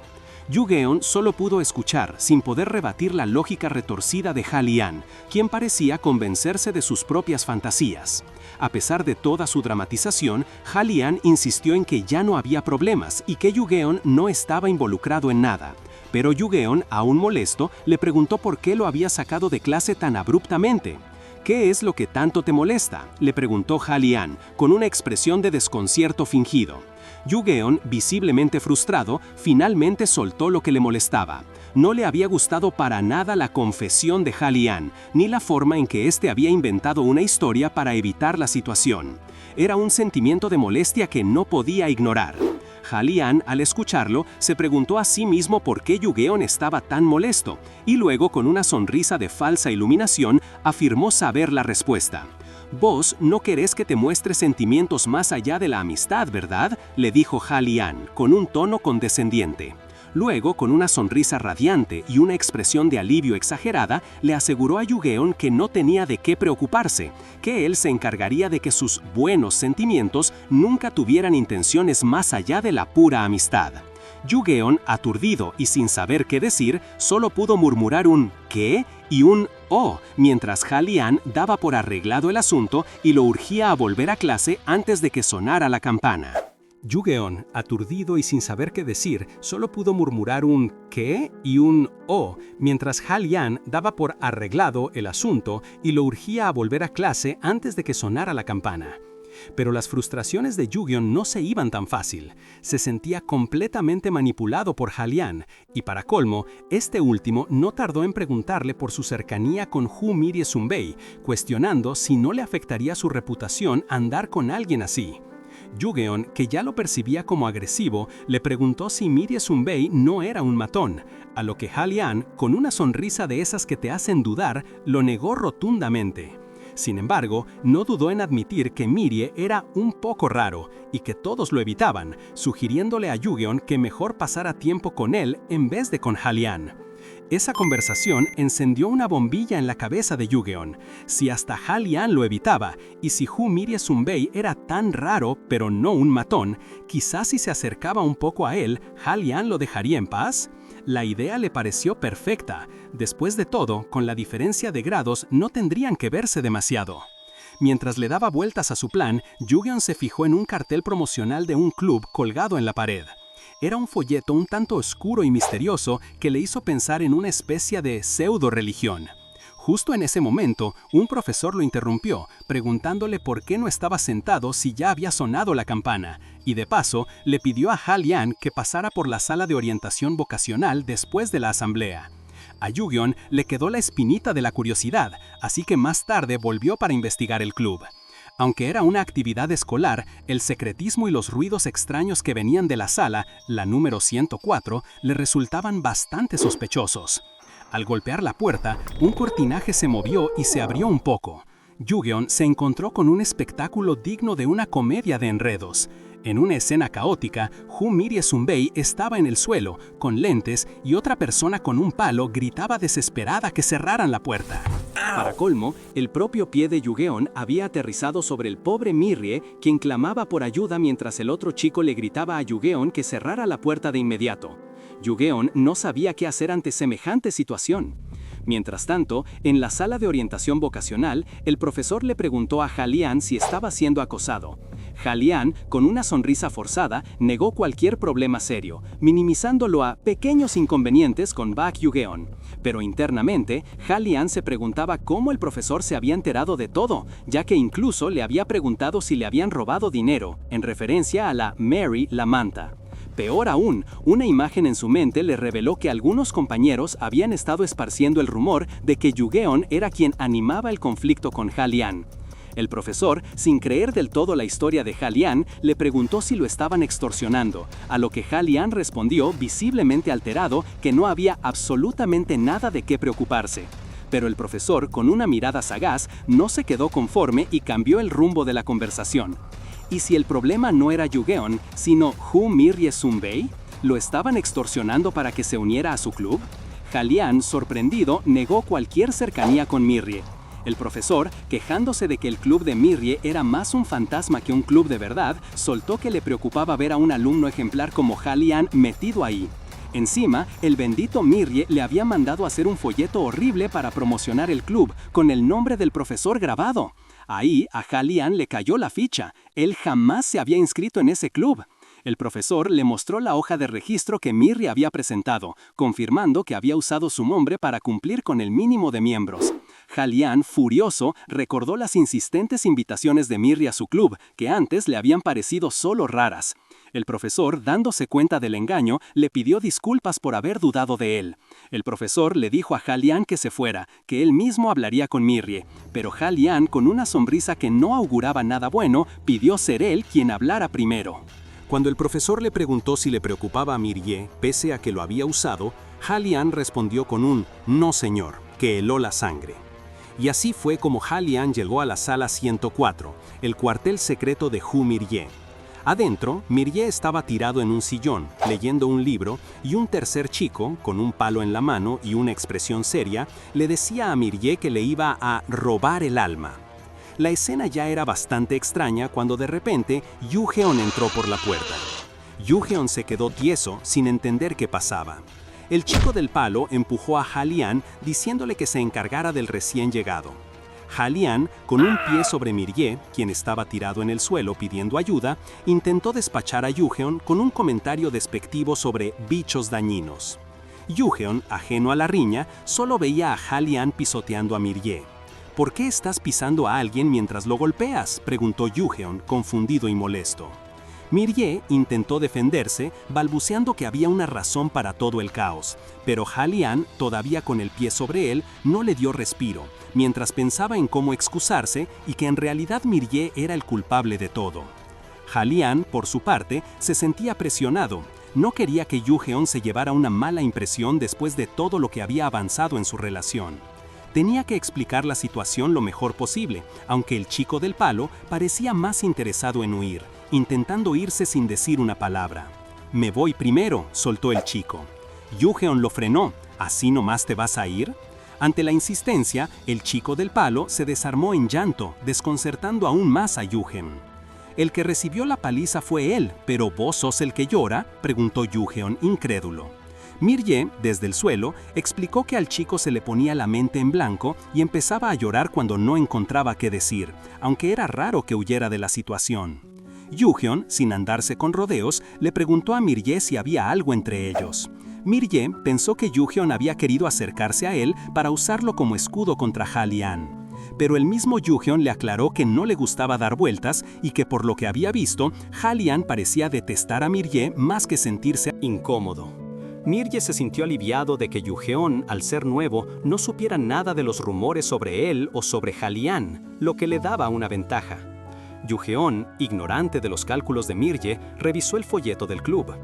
Yu-geon solo pudo escuchar, sin poder rebatir la lógica retorcida de Ha-Lian, quien parecía convencerse de sus propias fantasías. A pesar de toda su dramatización, Ha-Lian insistió en que ya no había problemas y que Yu-geon no estaba involucrado en nada. Pero Yu-geon, aún molesto, le preguntó por qué lo había sacado de clase tan abruptamente. ¿Qué es lo que tanto te molesta?, le preguntó Ha-Lian, con una expresión de desconcierto fingido. Yu-geon, visiblemente frustrado, finalmente soltó lo que le molestaba. No le había gustado para nada la confesión de Ha-Lian, ni la forma en que éste había inventado una historia para evitar la situación. Era un sentimiento de molestia que no podía ignorar. Ha-Lian, al escucharlo, se preguntó a sí mismo por qué Yu-geon estaba tan molesto, y luego, con una sonrisa de falsa iluminación, afirmó saber la respuesta. «Vos no querés que te muestre sentimientos más allá de la amistad, ¿verdad?», le dijo Ha-Lian, con un tono condescendiente. Luego, con una sonrisa radiante y una expresión de alivio exagerada, le aseguró a Yu-geon que no tenía de qué preocuparse, que él se encargaría de que sus buenos sentimientos nunca tuvieran intenciones más allá de la pura amistad. Yu-geon, aturdido y sin saber qué decir, solo pudo murmurar un «¿qué?» y un «oh», mientras Ha-Lian daba por arreglado el asunto y lo urgía a volver a clase antes de que sonara la campana. Yu-geon, aturdido y sin saber qué decir, solo pudo murmurar un «¿qué?» y un «oh», mientras Ha-Lian daba por arreglado el asunto y lo urgía a volver a clase antes de que sonara la campana. Pero las frustraciones de Yu-geon no se iban tan fácil. Se sentía completamente manipulado por Ha-Lian, y para colmo, este último no tardó en preguntarle por su cercanía con Hu Mirie-sunbei, cuestionando si no le afectaría su reputación andar con alguien así. Yu-geon, que ya lo percibía como agresivo, le preguntó si Mirie-sunbei no era un matón, a lo que Ha-Lian, con una sonrisa de esas que te hacen dudar, lo negó rotundamente. Sin embargo, no dudó en admitir que Mirie era un poco raro y que todos lo evitaban, sugiriéndole a Yu-geon que mejor pasara tiempo con él en vez de con Ha-Lian. Esa conversación encendió una bombilla en la cabeza de Yu-geon. Si hasta Ha-Lian lo evitaba, y si Hu Mirie-sunbei era tan raro pero no un matón, quizás si se acercaba un poco a él, ¿Ha-Lian lo dejaría en paz? La idea le pareció perfecta. Después de todo, con la diferencia de grados no tendrían que verse demasiado. Mientras le daba vueltas a su plan, Yu-geon se fijó en un cartel promocional de un club colgado en la pared. Era un folleto un tanto oscuro y misterioso que le hizo pensar en una especie de pseudo-religión. Justo en ese momento, un profesor lo interrumpió, preguntándole por qué no estaba sentado si ya había sonado la campana, y de paso, le pidió a Ha-Lian que pasara por la sala de orientación vocacional después de la asamblea. A Yu-geon le quedó la espinita de la curiosidad, así que más tarde volvió para investigar el club. Aunque era una actividad escolar, el secretismo y los ruidos extraños que venían de la sala, la número 104, le resultaban bastante sospechosos. Al golpear la puerta, un cortinaje se movió y se abrió un poco. Yu-geon se encontró con un espectáculo digno de una comedia de enredos. En una escena caótica, Hu Mirie-sunbei estaba en el suelo, con lentes, y otra persona con un palo gritaba desesperada que cerraran la puerta. Para colmo, el propio pie de Yu-geon había aterrizado sobre el pobre Mirie, quien clamaba por ayuda mientras el otro chico le gritaba a Yu-geon que cerrara la puerta de inmediato. Yu-geon no sabía qué hacer ante semejante situación. Mientras tanto, en la sala de orientación vocacional, el profesor le preguntó a Ha-Lian si estaba siendo acosado. Ha-Lian, con una sonrisa forzada, negó cualquier problema serio, minimizándolo a pequeños inconvenientes con Bak Yu-geon. Pero internamente, Ha-Lian se preguntaba cómo el profesor se había enterado de todo, ya que incluso le había preguntado si le habían robado dinero, en referencia a la Mary la manta. Peor aún, una imagen en su mente le reveló que algunos compañeros habían estado esparciendo el rumor de que Yu-geon era quien animaba el conflicto con Ha-Lian. El profesor, sin creer del todo la historia de Ha-Lian, le preguntó si lo estaban extorsionando, a lo que Ha-Lian respondió, visiblemente alterado, que no había absolutamente nada de qué preocuparse. Pero el profesor, con una mirada sagaz, no se quedó conforme y cambió el rumbo de la conversación. ¿Y si el problema no era Yu-Geon, sino Hu Mirrie Sun-bae? ¿Lo estaban extorsionando para que se uniera a su club? Ha-Lian, sorprendido, negó cualquier cercanía con Mirrie. El profesor, quejándose de que el club de Mirrie era más un fantasma que un club de verdad, soltó que le preocupaba ver a un alumno ejemplar como Ha-Lian metido ahí. Encima, el bendito Mirrie le había mandado hacer un folleto horrible para promocionar el club, con el nombre del profesor grabado. Ahí a Ha-Lian le cayó la ficha. Él jamás se había inscrito en ese club. El profesor le mostró la hoja de registro que Mirrie había presentado, confirmando que había usado su nombre para cumplir con el mínimo de miembros. Ha-Lian, furioso, recordó las insistentes invitaciones de Mirrie a su club, que antes le habían parecido solo raras. El profesor, dándose cuenta del engaño, le pidió disculpas por haber dudado de él. El profesor le dijo a Ha-Lian que se fuera, que él mismo hablaría con Mirrie, pero Ha-Lian, con una sonrisa que no auguraba nada bueno, pidió ser él quien hablara primero. Cuando el profesor le preguntó si le preocupaba a Mirrie, pese a que lo había usado, Ha-Lian respondió con un «no señor», que heló la sangre. Y así fue como Ha-Lian llegó a la sala 104, el cuartel secreto de Hu Mirrie. Adentro, Mirrie estaba tirado en un sillón, leyendo un libro, y un tercer chico, con un palo en la mano y una expresión seria, le decía a Mirrie que le iba a robar el alma. La escena ya era bastante extraña cuando de repente Yu-Geon entró por la puerta. Yu-Geon se quedó tieso sin entender qué pasaba. El chico del palo empujó a Ha-Lian diciéndole que se encargara del recién llegado. Ha-Lian, con un pie sobre Mirrie, quien estaba tirado en el suelo pidiendo ayuda, intentó despachar a Yu-Geon con un comentario despectivo sobre bichos dañinos. Yu-Geon, ajeno a la riña, solo veía a Ha-Lian pisoteando a Mirrie. «¿Por qué estás pisando a alguien mientras lo golpeas?», preguntó Yu-Geon, confundido y molesto. Mirrie intentó defenderse, balbuceando que había una razón para todo el caos, pero Ha-Lian, todavía con el pie sobre él, no le dio respiro, mientras pensaba en cómo excusarse y que en realidad Mirrie era el culpable de todo. Ha-Lian, por su parte, se sentía presionado. No quería que Yu-Geon se llevara una mala impresión después de todo lo que había avanzado en su relación. Tenía que explicar la situación lo mejor posible, aunque el chico del palo parecía más interesado en huir, intentando irse sin decir una palabra. «Me voy primero», soltó el chico. Yu-Geon lo frenó. «¿Así nomás te vas a ir?». Ante la insistencia, el chico del palo se desarmó en llanto, desconcertando aún más a Yu-Geon. «El que recibió la paliza fue él, pero ¿vos sos el que llora?», preguntó Yu-Geon incrédulo. Mirrie, desde el suelo, explicó que al chico se le ponía la mente en blanco y empezaba a llorar cuando no encontraba qué decir, aunque era raro que huyera de la situación. Yu-Geon, sin andarse con rodeos, le preguntó a Mirrie si había algo entre ellos. Mirrie pensó que Yu-Geon había querido acercarse a él para usarlo como escudo contra Ha-Lian. Pero el mismo Yu-Geon le aclaró que no le gustaba dar vueltas y que por lo que había visto, Ha-Lian parecía detestar a Mirrie más que sentirse incómodo. Mirrie se sintió aliviado de que Yu-Geon, al ser nuevo, no supiera nada de los rumores sobre él o sobre Ha-Lian, lo que le daba una ventaja. Yu-Geon, ignorante de los cálculos de Mirrie, revisó el folleto del club.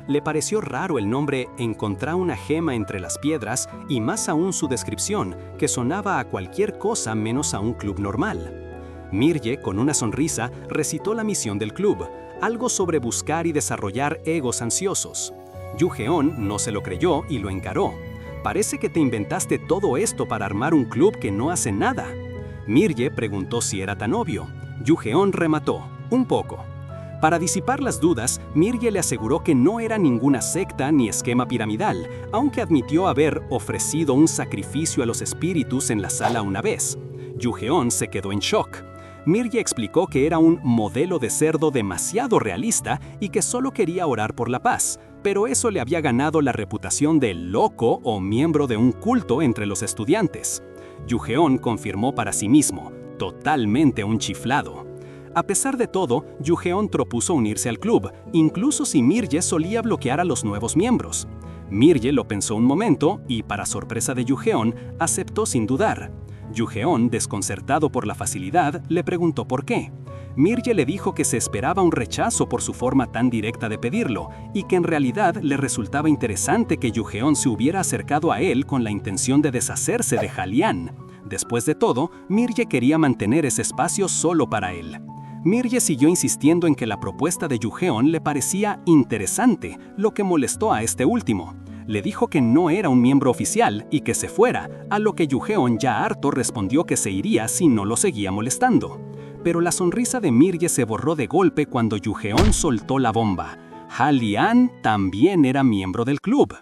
Le pareció raro el nombre «Encontrá una gema entre las piedras» y más aún su descripción, que sonaba a cualquier cosa menos a un club normal. Mirrie, con una sonrisa, recitó la misión del club, algo sobre buscar y desarrollar egos ansiosos. Yu-Geon no se lo creyó y lo encaró. «Parece que te inventaste todo esto para armar un club que no hace nada». Mirrie preguntó si era tan obvio. Yu-Geon remató: «Un poco». Para disipar las dudas, Mirrie le aseguró que no era ninguna secta ni esquema piramidal, aunque admitió haber ofrecido un sacrificio a los espíritus en la sala una vez. Yu-Geon se quedó en shock. Mirrie explicó que era un modelo de cerdo demasiado realista y que solo quería orar por la paz, pero eso le había ganado la reputación de loco o miembro de un culto entre los estudiantes. Yu-Geon confirmó para sí mismo: totalmente un chiflado. A pesar de todo, Yu-Geon propuso unirse al club, incluso si Mirrie solía bloquear a los nuevos miembros. Mirrie lo pensó un momento y, para sorpresa de Yu-Geon, aceptó sin dudar. Yujeon, desconcertado por la facilidad, le preguntó por qué. Mirye le dijo que se esperaba un rechazo por su forma tan directa de pedirlo, y que en realidad le resultaba interesante que Yujeon se hubiera acercado a él con la intención de deshacerse de Halian. Después de todo, Mirye quería mantener ese espacio solo para él. Mirye siguió insistiendo en que la propuesta de Yujeon le parecía interesante, lo que molestó a este último. Le dijo que no era un miembro oficial y que se fuera, a lo que Yujeon, ya harto, respondió que se iría si no lo seguía molestando. Pero la sonrisa de Mirye se borró de golpe cuando Yujeon soltó la bomba. Halian también era miembro del club.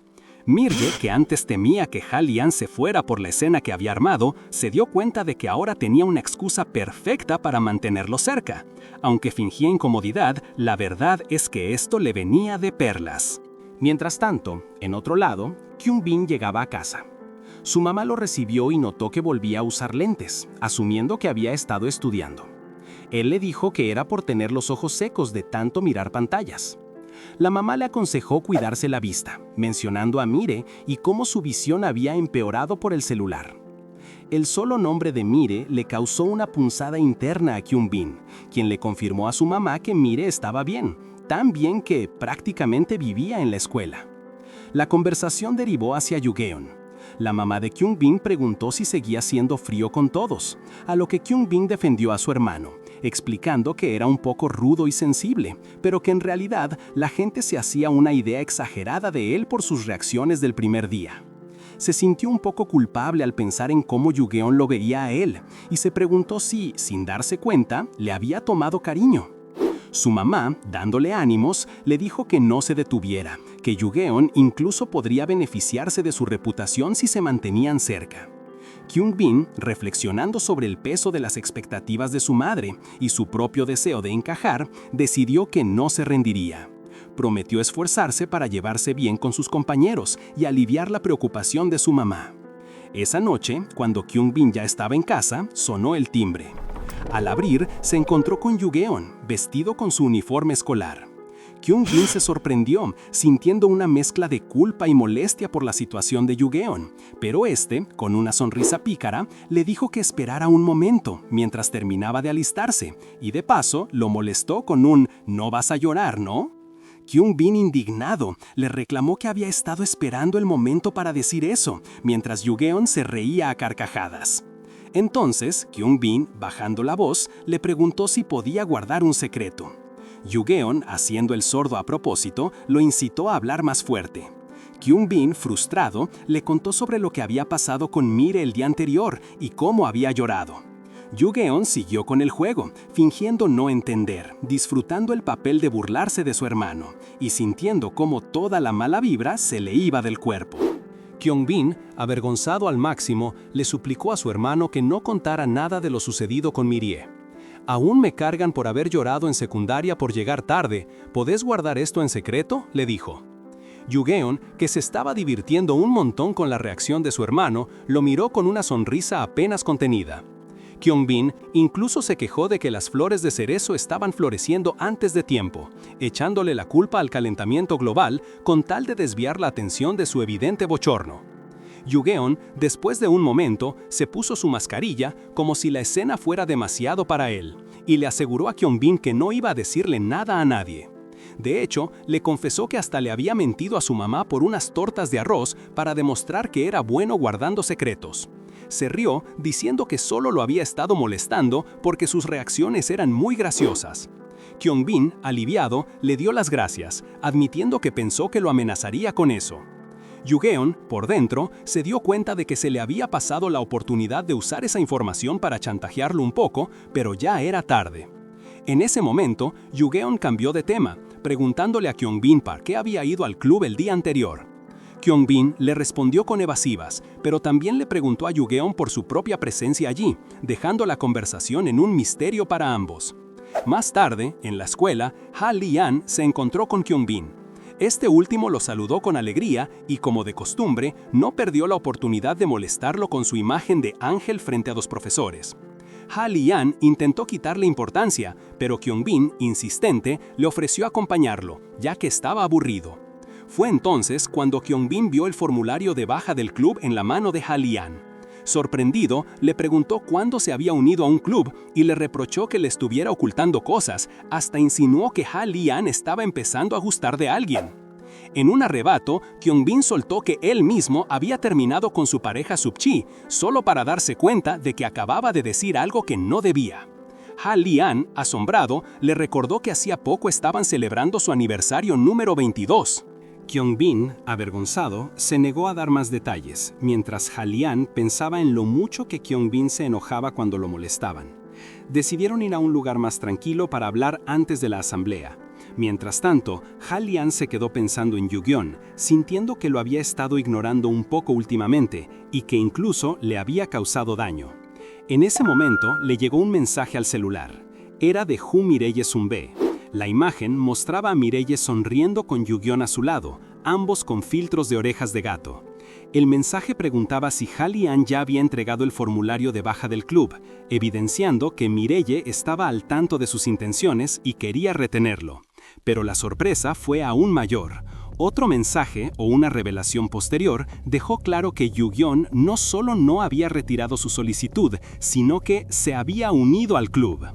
Mirye, que antes temía que Halian se fuera por la escena que había armado, se dio cuenta de que ahora tenía una excusa perfecta para mantenerlo cerca. Aunque fingía incomodidad, la verdad es que esto le venía de perlas. Mientras tanto, en otro lado, Kyungbin llegaba a casa. Su mamá lo recibió y notó que volvía a usar lentes, asumiendo que había estado estudiando. Él le dijo que era por tener los ojos secos de tanto mirar pantallas. La mamá le aconsejó cuidarse la vista, mencionando a Mire y cómo su visión había empeorado por el celular. El solo nombre de Mire le causó una punzada interna a Kyungbin, quien le confirmó a su mamá que Mire estaba bien, tan bien que prácticamente vivía en la escuela. La conversación derivó hacia Yugeon. La mamá de Kyungbin preguntó si seguía siendo frío con todos, a lo que Kyungbin defendió a su hermano, explicando que era un poco rudo y sensible, pero que en realidad la gente se hacía una idea exagerada de él por sus reacciones del primer día. Se sintió un poco culpable al pensar en cómo Yugeon lo veía a él, y se preguntó si, sin darse cuenta, le había tomado cariño. Su mamá, dándole ánimos, le dijo que no se detuviera, que Yugeon incluso podría beneficiarse de su reputación si se mantenían cerca. Kyungbin, reflexionando sobre el peso de las expectativas de su madre y su propio deseo de encajar, decidió que no se rendiría. Prometió esforzarse para llevarse bien con sus compañeros y aliviar la preocupación de su mamá. Esa noche, cuando Kyungbin ya estaba en casa, sonó el timbre. Al abrir, se encontró con Yugeon, vestido con su uniforme escolar. Kyungbin se sorprendió, sintiendo una mezcla de culpa y molestia por la situación de Yugeon, pero con una sonrisa pícara, le dijo que esperara un momento mientras terminaba de alistarse, y de paso lo molestó con un «¿No vas a llorar, no?». Kyungbin, indignado, le reclamó que había estado esperando el momento para decir eso, mientras Yugeon se reía a carcajadas. Entonces, Kyungbin, bajando la voz, le preguntó si podía guardar un secreto. Yugeon, haciendo el sordo a propósito, lo incitó a hablar más fuerte. Kyungbin, frustrado, le contó sobre lo que había pasado con Mire el día anterior y cómo había llorado. Yugeon siguió con el juego, fingiendo no entender, disfrutando el papel de burlarse de su hermano y sintiendo cómo toda la mala vibra se le iba del cuerpo. Kyungbin, avergonzado al máximo, le suplicó a su hermano que no contara nada de lo sucedido con Mirie. «Aún me cargan por haber llorado en secundaria por llegar tarde. ¿Podés guardar esto en secreto?», le dijo. Yugeon, que se estaba divirtiendo un montón con la reacción de su hermano, lo miró con una sonrisa apenas contenida. Kyungbin incluso se quejó de que las flores de cerezo estaban floreciendo antes de tiempo, echándole la culpa al calentamiento global con tal de desviar la atención de su evidente bochorno. Yugeon, después de un momento, se puso su mascarilla como si la escena fuera demasiado para él, y le aseguró a Kyungbin que no iba a decirle nada a nadie. De hecho, le confesó que hasta le había mentido a su mamá por unas tortas de arroz para demostrar que era bueno guardando secretos. Se rió diciendo que solo lo había estado molestando porque sus reacciones eran muy graciosas. Kyungbin, aliviado, le dio las gracias, admitiendo que pensó que lo amenazaría con eso. Yugeon, por dentro, se dio cuenta de que se le había pasado la oportunidad de usar esa información para chantajearlo un poco, pero ya era tarde. En ese momento, Yugeon cambió de tema, preguntándole a Kyungbin por qué había ido al club el día anterior. Kyungbin le respondió con evasivas, pero también le preguntó a Yugeon por su propia presencia allí, dejando la conversación en un misterio para ambos. Más tarde, en la escuela, Halian se encontró con Kyungbin. Este último lo saludó con alegría y, como de costumbre, no perdió la oportunidad de molestarlo con su imagen de ángel frente a los profesores. Halian intentó quitarle importancia, pero Kyungbin, insistente, le ofreció acompañarlo, ya que estaba aburrido. Fue entonces cuando Kyungbin vio el formulario de baja del club en la mano de Halian. Sorprendido, le preguntó cuándo se había unido a un club y le reprochó que le estuviera ocultando cosas, hasta insinuó que Ha Lian estaba empezando a gustar de alguien. En un arrebato, Kyung-bin soltó que él mismo había terminado con su pareja Sub-chi, solo para darse cuenta de que acababa de decir algo que no debía. Ha Lian, asombrado, le recordó que hacía poco estaban celebrando su aniversario número 22. Kyung-bin, avergonzado, se negó a dar más detalles, mientras Ha Lian pensaba en lo mucho que Kyung-bin se enojaba cuando lo molestaban. Decidieron ir a un lugar más tranquilo para hablar antes de la asamblea. Mientras tanto, Ha Lian se quedó pensando en Yu-gyeon, sintiendo que lo había estado ignorando un poco últimamente y que incluso le había causado daño. En ese momento le llegó un mensaje al celular. Era de Hu Mireille Sunbe. La imagen mostraba a Mireille sonriendo con Yu-gyeon a su lado, ambos con filtros de orejas de gato. El mensaje preguntaba si Ha Lian ya había entregado el formulario de baja del club, evidenciando que Mireille estaba al tanto de sus intenciones y quería retenerlo. Pero la sorpresa fue aún mayor. Otro mensaje o una revelación posterior dejó claro que Yu-gyeon no solo no había retirado su solicitud, sino que se había unido al club.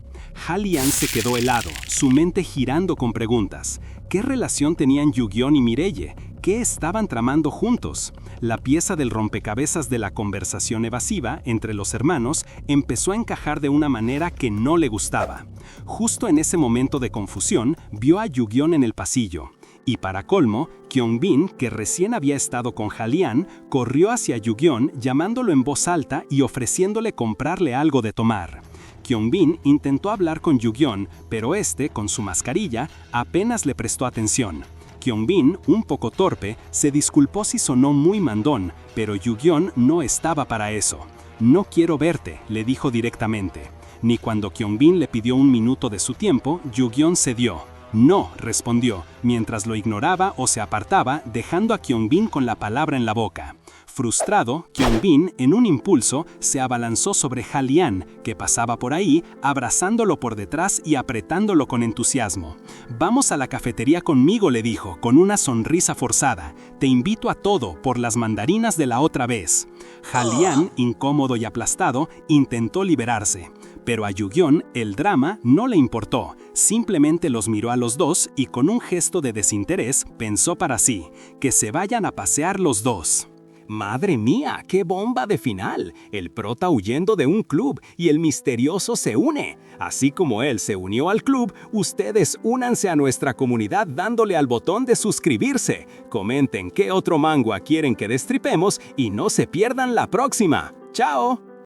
Ha Lian se quedó helado, su mente girando con preguntas. ¿Qué relación tenían Yu-gyeon y Mireille? ¿Qué estaban tramando juntos? La pieza del rompecabezas de la conversación evasiva entre los hermanos empezó a encajar de una manera que no le gustaba. Justo en ese momento de confusión, vio a Yu-gyeon en el pasillo. Y para colmo, Kyung-bin, que recién había estado con Ha Lian, corrió hacia Yu-gyeon llamándolo en voz alta y ofreciéndole comprarle algo de tomar. Kyung-bin intentó hablar con Yu-gyeon, pero este, con su mascarilla, apenas le prestó atención. Kyung-bin, un poco torpe, se disculpó si sonó muy mandón, pero Yu-gyeon no estaba para eso. «No quiero verte», le dijo directamente. Ni cuando Kyung-bin le pidió un minuto de su tiempo, Yu-gyeon cedió. «No», respondió, mientras lo ignoraba o se apartaba, dejando a Kyung-bin con la palabra en la boca. Frustrado, Kyung-bin, en un impulso, se abalanzó sobre Ha Lian, que pasaba por ahí, abrazándolo por detrás y apretándolo con entusiasmo. «Vamos a la cafetería conmigo», le dijo, con una sonrisa forzada. «Te invito a todo, por las mandarinas de la otra vez». Ha Lian, incómodo y aplastado, intentó liberarse. Pero a Yu-gyeon el drama no le importó, simplemente los miró a los dos y con un gesto de desinterés pensó para sí, que se vayan a pasear los dos. ¡Madre mía, qué bomba de final! El prota huyendo de un club y el misterioso se une. Así como él se unió al club, ustedes únanse a nuestra comunidad dándole al botón de suscribirse. Comenten qué otro manga quieren que destripemos y no se pierdan la próxima. ¡Chao!